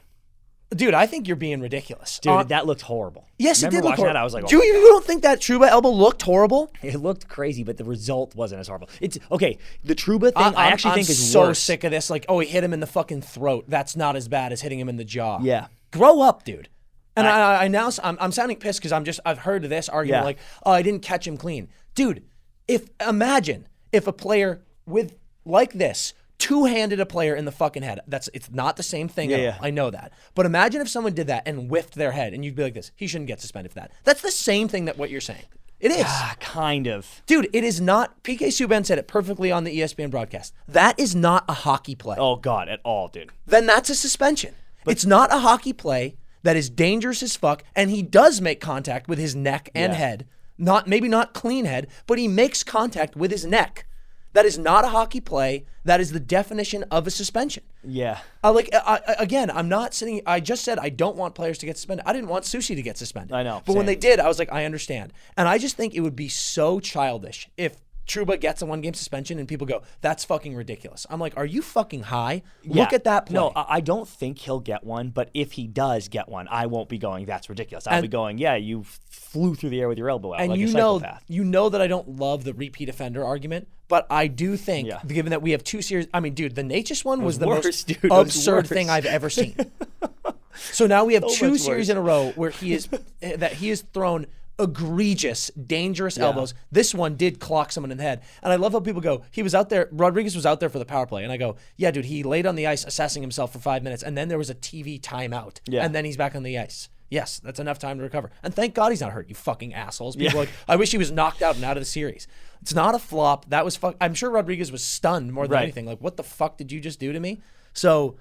Dude, I think you're being ridiculous. Dude, that looked horrible. Yes, it did look horrible. That, I was like, oh. You don't think that Trouba elbow looked horrible? It looked crazy, but the result wasn't as horrible. It's okay. The Trouba thing, I actually think is so worse. Sick of this. Like, oh, he hit him in the fucking throat. That's not as bad as hitting him in the jaw. Yeah. Grow up, dude. And I'm sounding pissed because I've heard of this argument like, oh, I didn't catch him clean, dude. Imagine if a player like this two-handed a player in the fucking head. It's not the same thing at all. I know that. But imagine if someone did that and whiffed their head and you'd be like this. He shouldn't get suspended for that. That's the same thing that what you're saying. It is. Kind of. Dude, it is not. PK Subban said it perfectly on the ESPN broadcast. That is not a hockey play. Oh, God, at all, dude. Then that's a suspension. It's not a hockey play that is dangerous as fuck, and he does make contact with his neck and head. Maybe not clean head, but he makes contact with his neck. That is not a hockey play. That is the definition of a suspension. Yeah. Again, I'm not sitting. I just said I don't want players to get suspended. I didn't want Saucy to get suspended. I know. But when they did, I was like, I understand. And I just think it would be so childish if Trouba gets a 1-game suspension and people go, that's fucking ridiculous. I'm like, are you fucking high? Look at that play. No, I don't think he'll get one, but if he does get one, I won't be going, that's ridiculous. I'll be going, yeah, you flew through the air with your elbow out like a psychopath. You know that I don't love the repeat offender argument, but I do think, given that we have 2 series, I mean, dude, the Natchez one was the most absurd thing I've ever seen. So now we have 2 series in a row where he is thrown egregious, dangerous elbows. This one did clock someone in the head. And I love how people go, he was out there, Rodriguez was out there for the power play. And I go, yeah, dude, he laid on the ice assessing himself for 5 minutes, and then there was a TV timeout. Yeah. And then he's back on the ice. Yes, that's enough time to recover. And thank God he's not hurt, you fucking assholes. People are like, I wish he was knocked out and out of the series. It's not a flop. That was I'm sure Rodriguez was stunned more than anything. Like, what the fuck did you just do to me? So,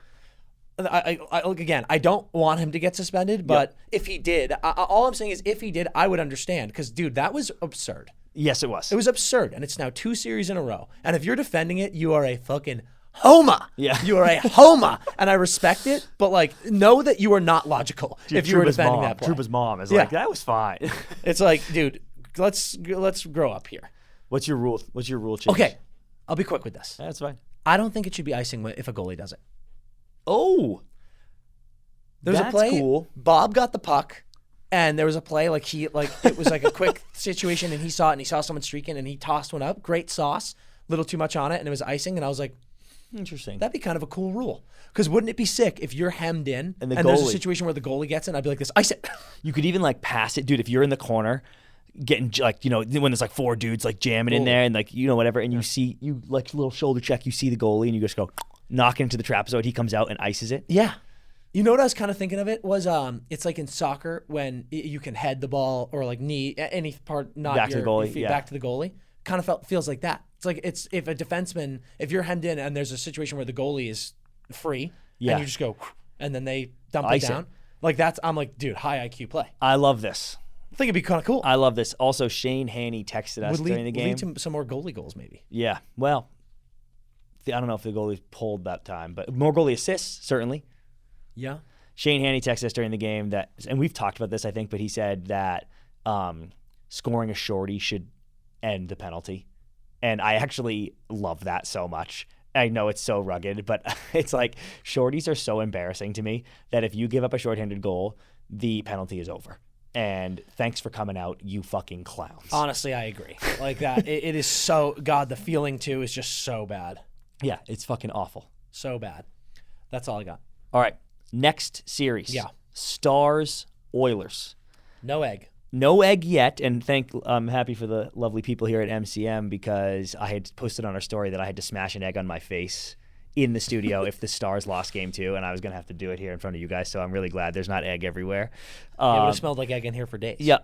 again, I don't want him to get suspended, but if he did, all I'm saying is if he did, I would understand. Because, dude, that was absurd. Yes, it was. It was absurd. And it's now 2 series in a row. And if you're defending it, you are a fucking homer. Yeah. You are a homer. And I respect it, but like, know that you are not logical. Dude, if you were defending that play. Trouba's mom is like, that was fine. It's like, dude, let's grow up here. What's your rule? What's your rule change? Okay, I'll be quick with this. That's fine. I don't think it should be icing if a goalie does it. Oh, there's a play. Cool. Bob got the puck, and there was a play it was like a quick situation, and he saw it, and he saw someone streaking, and he tossed one up. Great sauce, little too much on it, and it was icing. And I was like, interesting. That'd be kind of a cool rule. Because wouldn't it be sick if you're hemmed in and there's a situation where the goalie gets it? And I'd be like, this ice it. You could even like pass it, dude. If you're in the corner, getting like when there's like 4 dudes like jamming in there and like whatever, and you like little shoulder check, you see the goalie, and you just go knock it into the trapezoid. He comes out and ices it. Yeah. You know what I was kind of thinking of it was it's like in soccer when you can head the ball or like knee any part not back to the goalie, your feet back to the goalie. Kind of feels like that. It's like if a defenseman, if you're hemmed in and there's a situation where the goalie is free and you just go and then they dump it down. Like I'm like, dude, high IQ play. I love this. I think it'd be kind of cool. I love this. Also, Shane Haney texted us during the game. Would lead to some more goalie goals maybe. Yeah. Well, I don't know if the goalie pulled that time, but more goalie assists, certainly. Yeah. Shane Haney texted us during the game and we've talked about this, I think, but he said that scoring a shorty should end the penalty. And I actually love that so much. I know it's so rugged, but it's like shorties are so embarrassing to me that if you give up a shorthanded goal, the penalty is over. And thanks for coming out, you fucking clowns. Honestly, I agree. Like that, it is so, God, the feeling too is just so bad. Yeah, it's fucking awful. So bad. That's all I got. All right, next series. Yeah. Stars, Oilers. No egg. No egg yet, and I'm happy for the lovely people here at MCM because I had posted on our story that I had to smash an egg on my face in the studio if the Stars lost game 2, and I was going to have to do it here in front of you guys, so I'm really glad there's not egg everywhere. It would have smelled like egg in here for days. Yeah.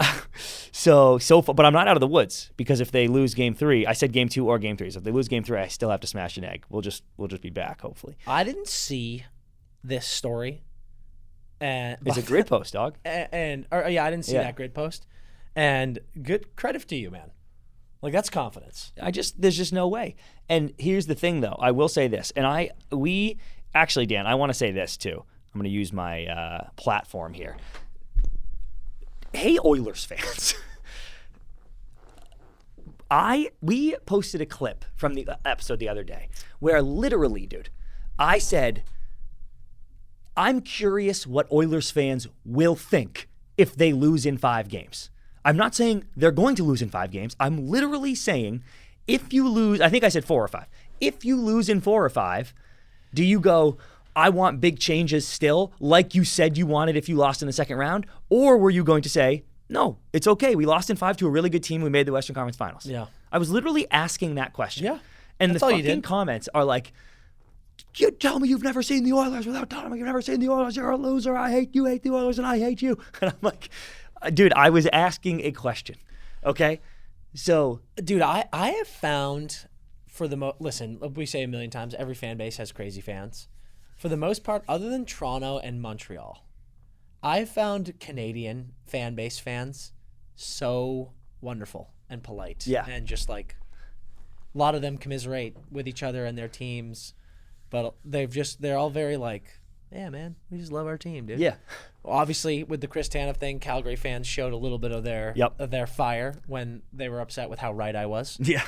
So far, but I'm not out of the woods because if they lose game 3, I said game 2 or game 3, so if they lose game 3, I still have to smash an egg. We'll just be back, hopefully. I didn't see this story. It's a grid post, dog. I didn't see that grid post. And good credit to you, man. Like, that's confidence. There's just no way. And here's the thing, though. I will say this. And Dan, I want to say this, too. I'm going to use my platform here. Hey, Oilers fans. We posted a clip from the episode the other day where literally, dude, I said, I'm curious what Oilers fans will think if they lose in 5 games. I'm not saying they're going to lose in 5 games. I'm literally saying if you lose, I think I said 4 or 5. If you lose in 4 or 5, do you go, I want big changes still, like you said you wanted if you lost in the second round? Or were you going to say, no, it's okay. We lost in 5 to a really good team. We made the Western Conference Finals. Yeah. I was literally asking that question. Yeah. And the fucking comments are like, you tell me you've never seen the Oilers without telling me you've never seen the Oilers. You're a loser. I hate you, hate the Oilers, and I hate you. And I'm like, dude, I was asking a question. Okay? So, dude, I have found listen, we say a million times, every fan base has crazy fans. For the most part, other than Toronto and Montreal, I've found Canadian fan base fans so wonderful and polite. Yeah. And just like, a lot of them commiserate with each other and their teams. But they're all very like, yeah, man, we just love our team, dude. Yeah. Obviously, with the Chris Tanev thing, Calgary fans showed a little bit of their fire when they were upset with how right I was. Yeah.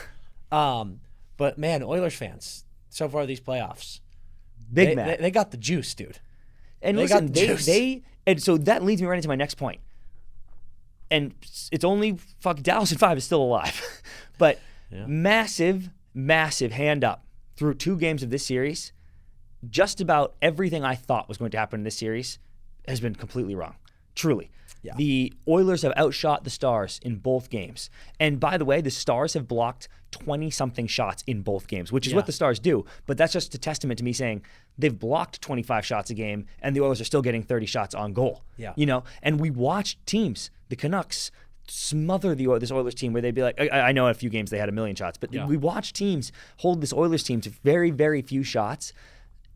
But man, Oilers fans, so far these playoffs, Big man. They got the juice, dude. And listen, and so that leads me right into my next point. And it's only Dallas in 5 is still alive, but massive hand up through 2 games of this series. Just about everything I thought was going to happen in this series has been completely wrong. Truly. Yeah. The Oilers have outshot the Stars in both games. And by the way, the Stars have blocked 20-something shots in both games, which is what the Stars do. But that's just a testament to me saying they've blocked 25 shots a game, and the Oilers are still getting 30 shots on goal. Yeah. You know, and we watched teams, the Canucks, smother this Oilers team where they'd be like, I know in a few games they had a million shots, but we watched teams hold this Oilers team to very, very few shots.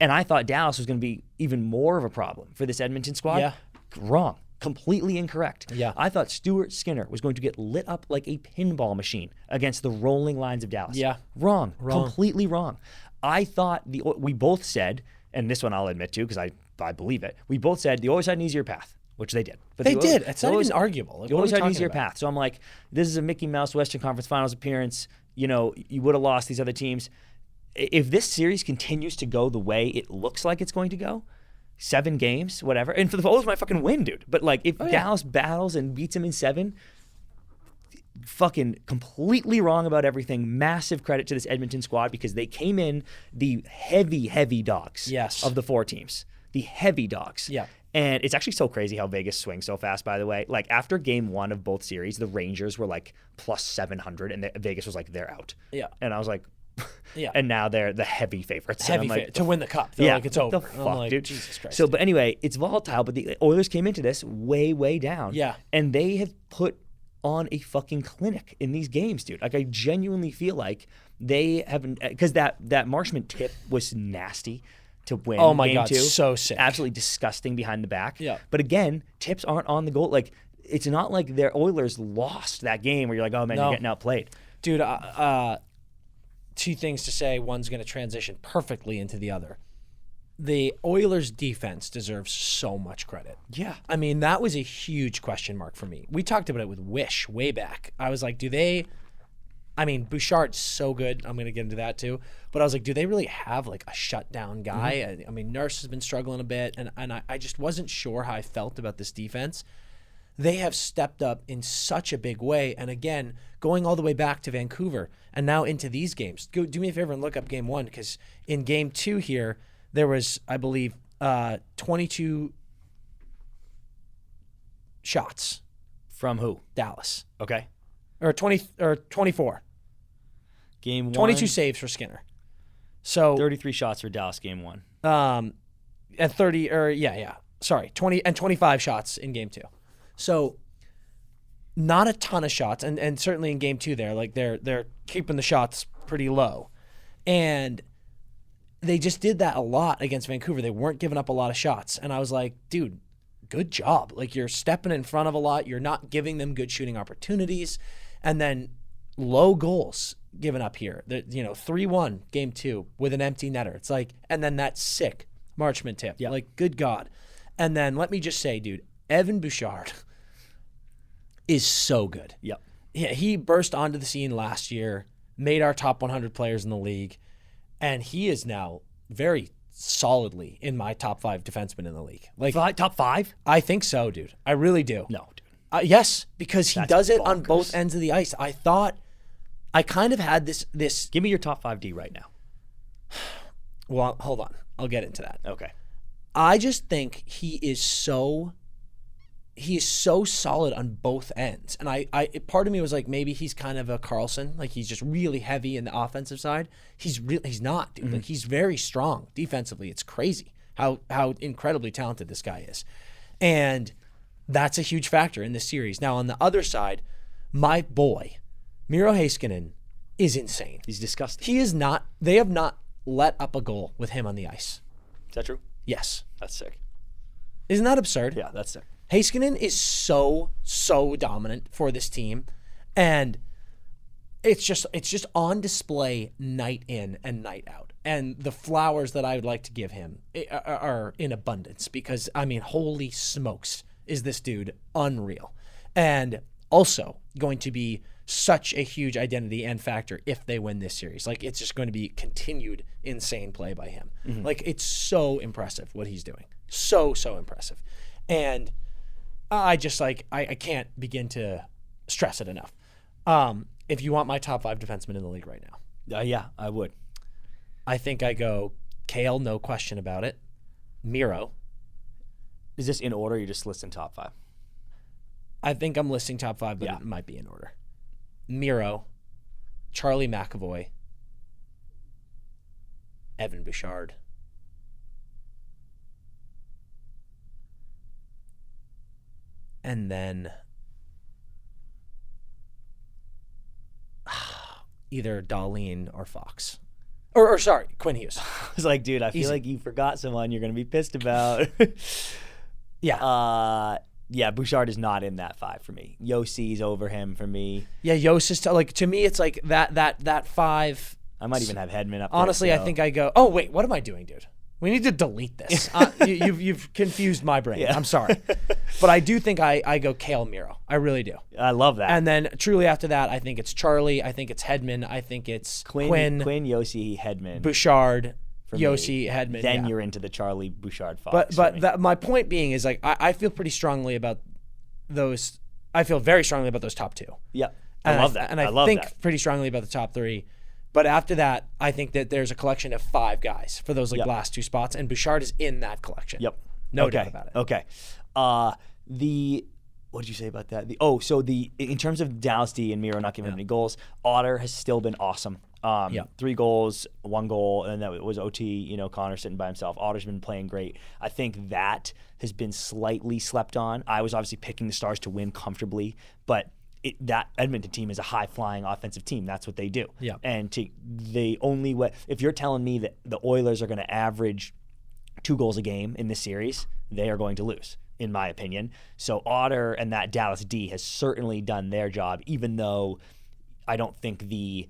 And I thought Dallas was going to be even more of a problem for this Edmonton squad. Yeah. Wrong. Completely incorrect. Yeah. I thought Stuart Skinner was going to get lit up like a pinball machine against the rolling lines of Dallas. Yeah. Wrong. Completely wrong. I thought we both said, and this one I'll admit to because I believe it, we both said the Oilers had an easier path, which they did. But They did. It's not even arguable. The Oilers had an easier path. So I'm like, this is a Mickey Mouse Western Conference Finals appearance. You know, you would have lost these other teams. If this series continues to go the way it looks like it's going to go, 7 games, whatever, and for the Oilers might fucking win, dude. But like, if Dallas battles and beats him in 7, fucking completely wrong about everything. Massive credit to this Edmonton squad because they came in the heavy dogs of the 4 teams. The heavy dogs. Yeah. And it's actually so crazy how Vegas swings so fast, by the way. Like, after game 1 of both series, the Rangers were like plus 700, and Vegas was like, they're out. Yeah. And I was like, yeah. And now they're the heavy favorites. To win the cup. They're like, it's over. The fuck, dude. Jesus Christ. So, but anyway, it's volatile, but the Oilers came into this way down. Yeah. And they have put on a fucking clinic in these games, dude. Like, I genuinely feel like they haven't, because that Marshman tip was nasty to win. Oh my game God, 2. so sick. Absolutely disgusting behind the back. Yeah. But again, tips aren't on the goal. Like, it's not like their Oilers lost that game where you're like, oh man, you're getting outplayed. Dude, 2 things to say. One's going to transition perfectly into the other. The Oilers' defense deserves so much credit. Yeah. I mean, that was a huge question mark for me. We talked about it with Wish way back. I was like, Bouchard's so good. I'm going to get into that too. But I was like, do they really have like a shutdown guy? Mm-hmm. I mean, Nurse has been struggling a bit, and I just wasn't sure how I felt about this defense. They have stepped up in such a big way. And again, going all the way back to Vancouver and now into these games. Do me a favor and look up game 1, because in game 2 here, there was, I believe, 22 shots. From who? Dallas. Okay. Or 24. Game 1. 22 saves for Skinner. So 33 shots for Dallas game 1. At 30 or Sorry, 20 and 25 shots in game 2. So not a ton of shots, and certainly in game 2 they're keeping the shots pretty low. And they just did that a lot against Vancouver. They weren't giving up a lot of shots. And I was like, dude, good job. Like, you're stepping in front of a lot. You're not giving them good shooting opportunities. And then low goals given up here. 3-1 game 2 with an empty netter. It's like, and then that sick Marchman tip. Yeah. Like, good God. And then let me just say, dude, Evan Bouchard is so good. Yep. Yeah, he burst onto the scene last year, made our top 100 players in the league, and he is now very solidly in my top 5 defensemen in the league. Like, top 5? I think so, dude. I really do. No, dude. Yes, because he does it bonkers. on both ends of the ice. I thought I kind of had this. Give me your top 5D right now. Well, hold on. I'll get into that. Okay. I just think he is so solid on both ends. And I part of me was like, maybe he's kind of a Carlson, like he's just really heavy in the offensive side. He's not, dude. Mm-hmm. Like, he's very strong defensively. It's crazy how incredibly talented this guy is. And that's a huge factor in this series. Now on the other side, my boy, Miro Heiskanen, is insane. He's disgusting. He is not. They have not let up a goal with him on the ice. Is that true? Yes. That's sick. Isn't that absurd? Yeah, that's sick. Heiskanen is so dominant for this team, and it's just on display night in and night out. And the flowers that I would like to give him are in abundance because, I mean, holy smokes, is this dude unreal. And also going to be such a huge identity and factor if they win this series. Like, it's just going to be continued insane play by him. Mm-hmm. Like, it's so impressive what he's doing. So impressive. And I just, like, I can't begin to stress it enough. If you want my top 5 defensemen in the league right now. Yeah, I would. I think I go Kale, no question about it. Miro. Is this in order or you just listing top 5? I think I'm listing top 5, but Yeah. it might be in order. Miro, Charlie McAvoy, Evan Bouchard, and then either Darlene or Fox. Or sorry, Quinn Hughes. I was like, dude, I feel Easy. like you forgot someone you're going to be pissed about. Yeah. Yeah, Bouchard is not in that 5 for me. Yossi's over him for me. Yeah, Yost is like, to me, it's like that 5. I might even have Hedman up there. Honestly, I so- think I go, oh, wait, what am I doing, dude? We need to delete this. You've confused my brain. Yeah. I'm sorry. But I do think I go Kale Miro. I really do. I love that. And then truly after that, I think it's Charlie. I think it's Hedman. I think it's Quinn Yossi, Hedman. Bouchard, for me. Yossi, Hedman. Then yeah. you're into the Charlie Bouchard Fox. But my point being is, like, I feel pretty strongly about those. I feel very strongly about those top 2. Yeah, I love that. And I love think that. pretty strongly about the top 3. But after that, I think that there's a collection of 5 guys for those last 2 spots, and Bouchard is in that collection. Yep. No doubt about it. Okay. What did you say about that? In terms of Dallas D and Miro not giving him any goals, Otter has still been awesome. 3 goals, 1 goal, and that was OT. Connor sitting by himself. Otter's been playing great. I think that has been slightly slept on. I was obviously picking the Stars to win comfortably, but that Edmonton team is a high-flying offensive team. That's what they do. Yeah. And the only way, if you're telling me that the Oilers are going to average 2 goals a game in this series, they are going to lose, in my opinion. So Otter and that Dallas D has certainly done their job, even though I don't think the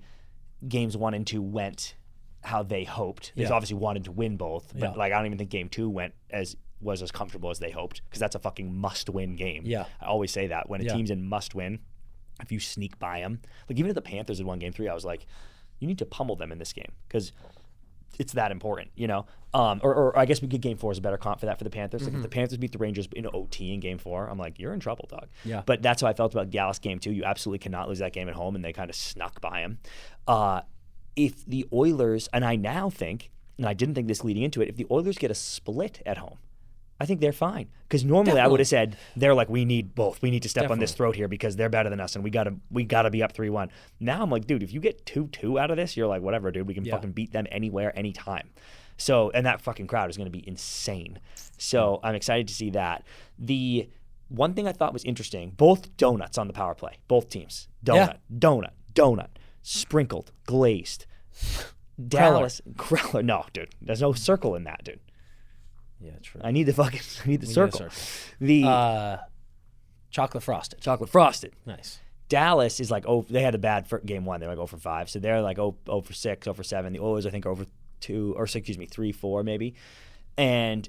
games 1 and 2 went how they hoped. They obviously wanted to win both, but I don't even think game 2 was as comfortable as they hoped, because that's a fucking must-win game. Yeah. I always say that when a team's in must-win, if you sneak by them, like even if the Panthers had won game 3, I was like, you need to pummel them in this game because it's that important, Or I guess we get game 4 as a better comp for that for the Panthers. Like if the Panthers beat the Rangers in OT in game 4, I'm like, you're in trouble, dog. Yeah. But that's how I felt about Dallas game 2. You absolutely cannot lose that game at home, and they kind of snuck by them. If the Oilers, and I now think, and I didn't think this leading into it, if the Oilers get a split at home, I think they're fine. Because normally I would have said they're like, we need both. We need to step on this throat here because they're better than us, and we gotta be up 3-1. Now I'm like, dude, if you get 2-2 out of this, you're like, whatever, dude. We can fucking beat them anywhere, anytime. So, and that fucking crowd is going to be insane. So I'm excited to see that. The one thing I thought was interesting, both donuts on the power play, both teams. Donut, sprinkled, glazed. Dallas, Kreller. No, dude. There's no circle in that, dude. Yeah, true. I need the circle. The Chocolate frosted. chocolate frosted. Nice. Dallas is like, they had a bad game 1. They're like 0 for 5. So they're like 0 for 6, 0 for 7. The Oilers, I think, are over 3, 4 maybe. And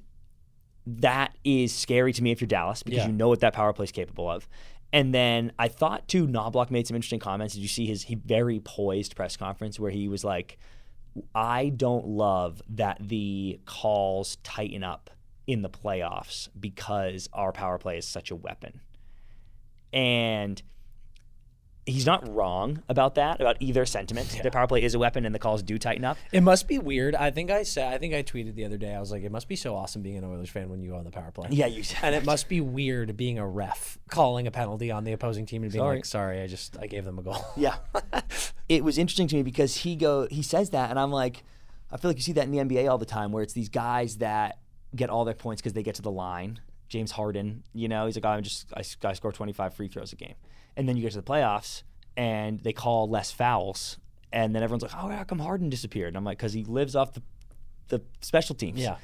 that is scary to me if you're Dallas, because you know what that power play is capable of. And then I thought, too, Knobloch made some interesting comments. Did you see his very poised press conference where he was like, I don't love that the calls tighten up in the playoffs because our power play is such a weapon. And he's not wrong about that, about either sentiment. The power play is a weapon and the calls do tighten up. It must be weird. I think I tweeted the other day, I was like, it must be so awesome being an Oilers fan when you go on the power play. Yeah, you said And it must be weird being a ref calling a penalty on the opposing team and being like, sorry, I gave them a goal. Yeah. It was interesting to me because he says that, and I'm like, I feel like you see that in the NBA all the time, where it's these guys that get all their points because they get to the line. James Harden, he's like, I score 25 free throws a game. And then you get to the playoffs, and they call less fouls, and then everyone's like, oh, how come Harden disappeared? And I'm like, because he lives off the special teams. Yeah.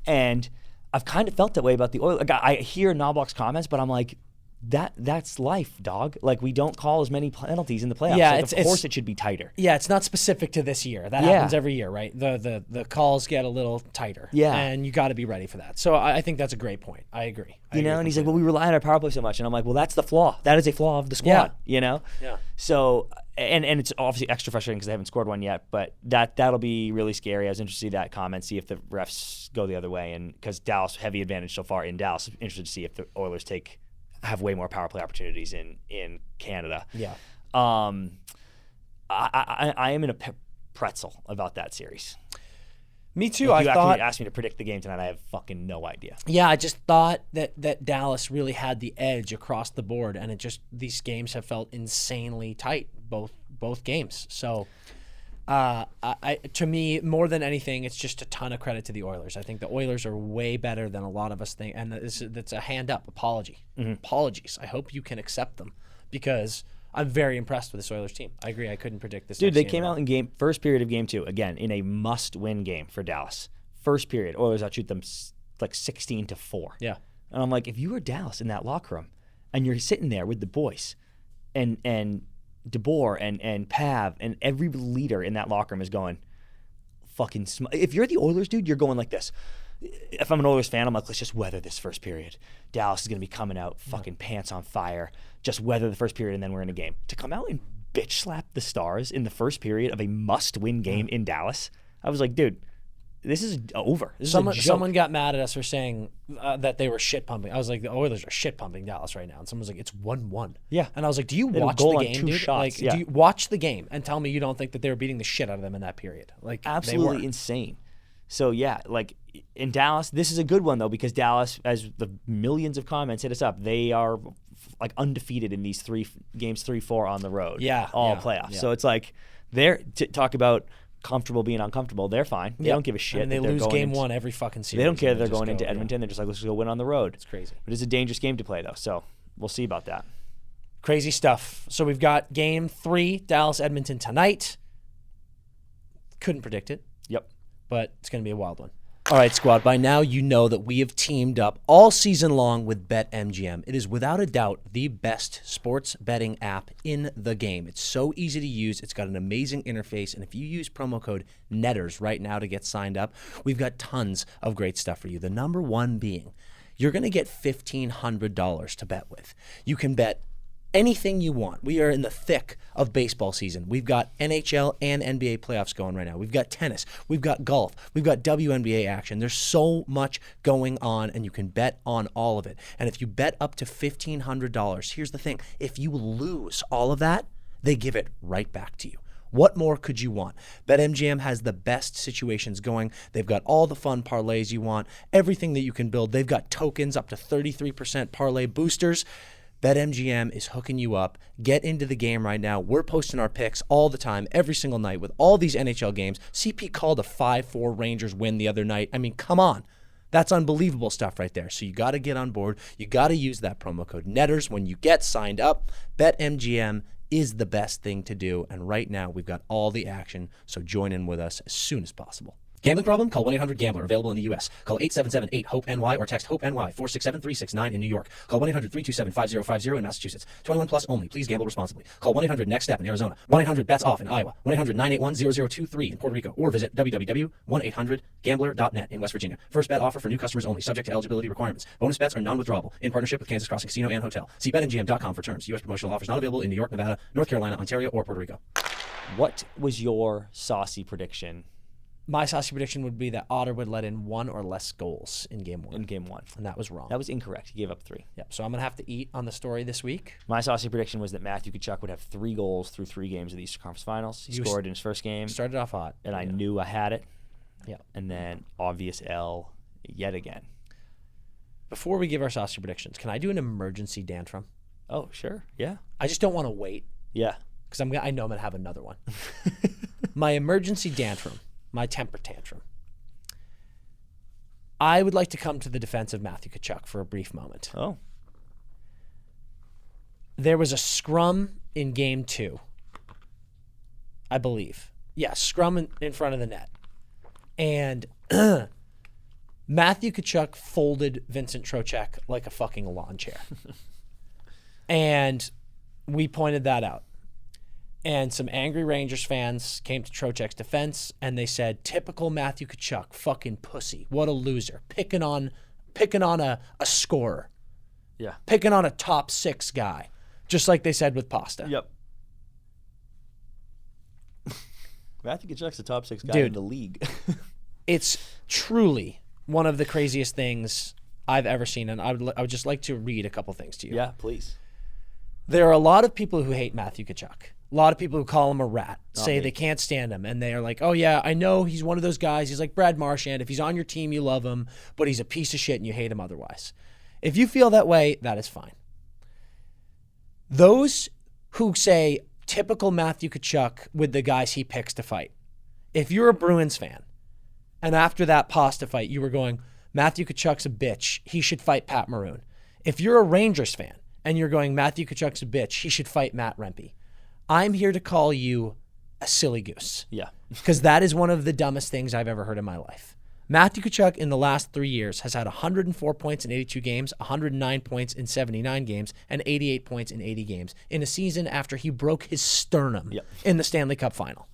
And I've kind of felt that way about the Oilers. Like, I hear Knobloch's comments, but I'm like, that's life, dog. Like, we don't call as many penalties in the playoffs. Yeah, like, of course it should be tighter. Yeah, it's not specific to this year. That happens every year, right? The calls get a little tighter. Yeah. And you got to be ready for that. So I think that's a great point. I agree. And he's like, well, we rely on our power play so much. And I'm like, well, that's the flaw. That is a flaw of the squad, Yeah. So, and it's obviously extra frustrating because they haven't scored one yet, but that'll be really scary. I was interested to see that comment, see if the refs go the other way. And because Dallas, heavy advantage so far in Dallas, interested to see if the Oilers have way more power play opportunities in Canada. Yeah. I am in a pretzel about that series. Me too. If I you thought. actually asked me to predict the game tonight, I have fucking no idea. Yeah, I just thought that Dallas really had the edge across the board, and these games have felt insanely tight, both games. So, to me, more than anything, it's just a ton of credit to the Oilers. I think the Oilers are way better than a lot of us think, and that's a hand up apology. Apologies. I hope you can accept them because I'm very impressed with this Oilers team. I agree. I couldn't predict this. Dude, they came out in first period of game 2, again, in a must-win game for Dallas. First period, Oilers outshoot them like 16-4. Yeah. And I'm like, if you were Dallas in that locker room and you're sitting there with the boys and DeBoer and Pav and every leader in that locker room is going, fucking if you're the Oilers, dude, you're going like this. If I'm an Oilers fan, I'm like, let's just weather this first period. Dallas is going to be coming out fucking pants on fire. Just weather the first period, and then we're in a game. To come out and bitch slap the Stars in the first period of a must-win game in Dallas, I was like, dude, this is over. This is a joke. Someone got mad at us for saying that they were shit pumping. I was like, the Oilers are shit pumping Dallas right now, and someone's like, it's 1-1. Yeah. And I was like, do you They had a watch goal the on game, 2 dude? shots, Like, yeah. do you watch the game and tell me you don't think that they were beating the shit out of them in that period? Like, Absolutely they were. insane. So, yeah, like in Dallas, this is a good one, though, because Dallas, as the millions of comments hit us up, they are like undefeated in these games 3-4 on the road. Yeah. All yeah, playoffs. yeah. So it's like talk about comfortable being uncomfortable. They're fine. They don't give a shit. And they that they're lose going game into, 1 every fucking series. They don't care that and they're going just into go, Edmonton. They're just like, let's just go win on the road. It's crazy. But it's a dangerous game to play, though. So we'll see about that. Crazy stuff. So we've got game 3, Dallas-Edmonton tonight. Couldn't predict it, Yep. but it's going to be a wild one. All right, squad. By now, you know that we have teamed up all season long with BetMGM. It is without a doubt the best sports betting app in the game. It's so easy to use. It's got an amazing interface. And if you use promo code NETTERS right now to get signed up, we've got tons of great stuff for you. The number one being, you're going to get $1,500 to bet with. You can bet anything you want. We are in the thick of baseball season. We've got NHL and NBA playoffs going right now. We've got tennis. We've got golf. We've got WNBA action. There's so much going on, and you can bet on all of it. And if you bet up to $1,500, here's the thing. If you lose all of that, they give it right back to you. What more could you want? BetMGM has the best situations going. They've got all the fun parlays you want, everything that you can build. They've got tokens up to 33% parlay boosters. BetMGM is hooking you up. Get into the game right now. We're posting our picks all the time, every single night with all these NHL games. CP called a 5-4 Rangers win the other night. I mean, come on. That's unbelievable stuff right there. So you got to get on board. You got to use that promo code NETTERS when you get signed up. BetMGM is the best thing to do. And right now, we've got all the action. So join in with us as soon as possible. Gambling problem? Call 1-800-GAMBLER. Available in the U.S. Call 877-8-HOPE-NY or text HOPE-NY 467-369 in New York. Call 1-800-327-5050 in Massachusetts. 21 plus only. Please gamble responsibly. Call 1-800-NEXT-STEP in Arizona. 1-800-BETS-OFF in Iowa. 1-800-981-0023 in Puerto Rico. Or visit www.1800gambler.net in West Virginia. First bet offer for new customers only. Subject to eligibility requirements. Bonus bets are non-withdrawable. In partnership with Kansas Crossing Casino and Hotel. See BetMGM.com for terms. U.S. promotional offers not available in New York, Nevada, North Carolina, Ontario, or Puerto Rico. What was your saucy prediction My saucy prediction would be that Otter would let in 1 or less goals in game 1. in game 1? And that was wrong. That was incorrect. He gave up 3. Yep. So I'm going to have to eat on the story this week. My saucy prediction was that Matthew Tkachuk would have 3 goals through 3 games of the Eastern Conference Finals. He scored in his first game. Started off hot. And I knew I had it. Yeah. And then obvious L yet again. Before we give our saucy predictions, can I do an emergency tantrum? Oh, sure. Yeah. I just don't want to wait Yeah. because I know I'm going to have another one. My emergency tantrum, my temper tantrum. I would like to come to the defense of Matthew Tkachuk for a brief moment. Oh. There was a scrum in game 2, I believe. Yeah, scrum in front of the net. And Matthew Tkachuk folded Vincent Trocheck like a fucking lawn chair. And we pointed that out. And some angry Rangers fans came to Trocheck's defense, and they said, typical Matthew Tkachuk, fucking pussy. What a loser. Picking on a scorer. Yeah. Picking on a top 6 guy. Just like they said with Pasta. Yep. Matthew Tkachuk's a top 6 guy Dude. in the league. It's truly one of the craziest things I've ever seen, and I would just like to read a couple things to you. Yeah, please. There are a lot of people who hate Matthew Tkachuk. A lot of people who call him a rat say me. they can't stand him, and they are like, oh, yeah, I know he's one of those guys. He's like Brad Marchand. If he's on your team, you love him, but he's a piece of shit and you hate him otherwise. If you feel that way, that is fine. Those who say typical Matthew Tkachuk with the guys he picks to fight, if you're a Bruins fan, and after that pasta fight, you were going, Matthew Tkachuk's a bitch, he should fight Pat Maroon. If you're a Rangers fan, and you're going, Matthew Tkachuk's a bitch, he should fight Matt Rempe, I'm here to call you a silly goose. Yeah. Because that is one of the dumbest things I've ever heard in my life. Matthew Tkachuk in the last 3 years has had 104 points in 82 games, 109 points in 79 games, and 88 points in 80 games in a season after he broke his sternum in the Stanley Cup final.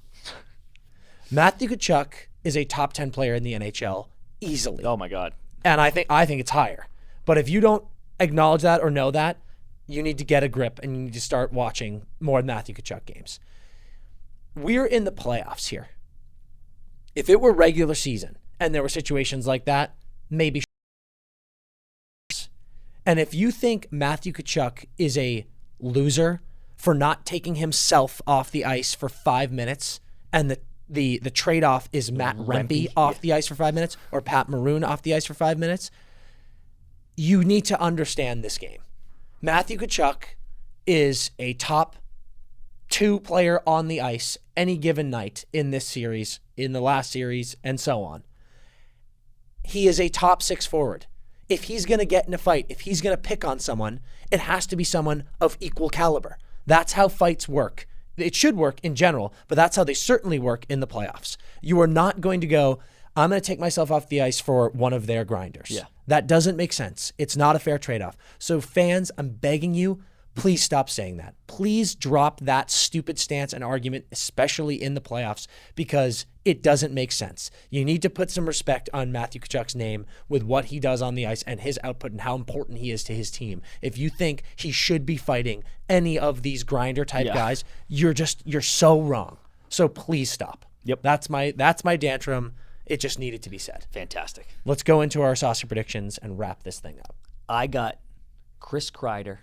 Matthew Tkachuk is a top 10 player in the NHL easily. Oh my God. And I think it's higher. But if you don't acknowledge that or know that, you need to get a grip and you need to start watching more Matthew Tkachuk games. We're in the playoffs here. If it were regular season and there were situations like that, maybe. And if you think Matthew Tkachuk is a loser for not taking himself off the ice for 5 minutes, and the trade-off is Matt Rempe off the ice for 5 minutes or Pat Maroon off the ice for 5 minutes, you need to understand this game. Matthew Tkachuk is a top 2 player on the ice any given night in this series, in the last series, and so on. He is a top 6 forward. If he's going to get in a fight, if he's going to pick on someone, it has to be someone of equal caliber. That's how fights work. It should work in general, but that's how they certainly work in the playoffs. You are not going to go, I'm going to take myself off the ice for one of their grinders. Yeah. That doesn't make sense. It's not a fair trade-off. So fans, I'm begging you, please stop saying that. Please drop that stupid stance and argument, especially in the playoffs, because it doesn't make sense. You need to put some respect on Matthew Tkachuk's name with what he does on the ice and his output and how important he is to his team. If you think he should be fighting any of these grinder type guys, you're so wrong. So please stop. Yep. That's my tantrum. It just needed to be said. Fantastic. Let's go into our Saucy Predictions and wrap this thing up. I got Chris Kreider.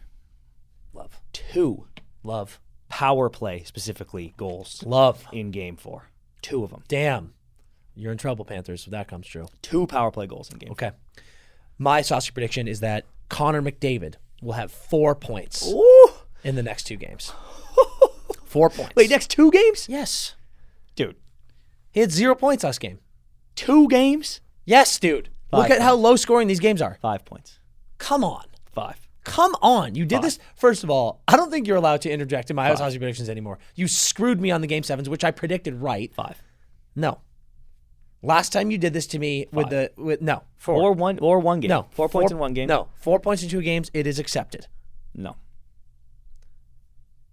Love. 2 Love. power play, specifically, goals. Love. In Game 4. 2 of them. Damn. You're in trouble, Panthers, if that comes true. 2 power play goals in Game 4. Okay. My Saucy prediction is that Connor McDavid will have 4 points in the next 2 games. 4 points. Wait, next 2 games? Yes. Dude. He had 0 points last game. 2 games? Yes, dude. 5 Look at how low scoring these games are. 5 points. Come on. 5. Come on. You did 5. this. First of all, I don't think you're allowed to interject in my Saucy predictions anymore. You screwed me on the Game 7s, which I predicted right. 5. No. Last time you did this to me with 4. Or one game. No. 4 points in 1 game. No. 4 points in 2 games. It is accepted. No.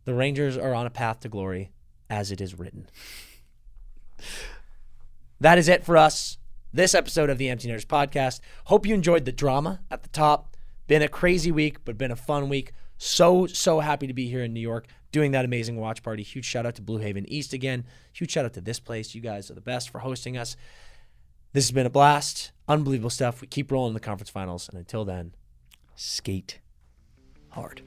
The Rangers are on a path to glory, as it is written. That is it for us. This episode of the Empty Netters podcast. Hope you enjoyed the drama at the top. Been a crazy week, but been a fun week. So happy to be here in New York doing that amazing watch party. Huge shout out to Blue Haven East again. Huge shout out to this place. You guys are the best for hosting us. This has been a blast. Unbelievable stuff. We keep rolling in the conference finals. And until then, skate hard.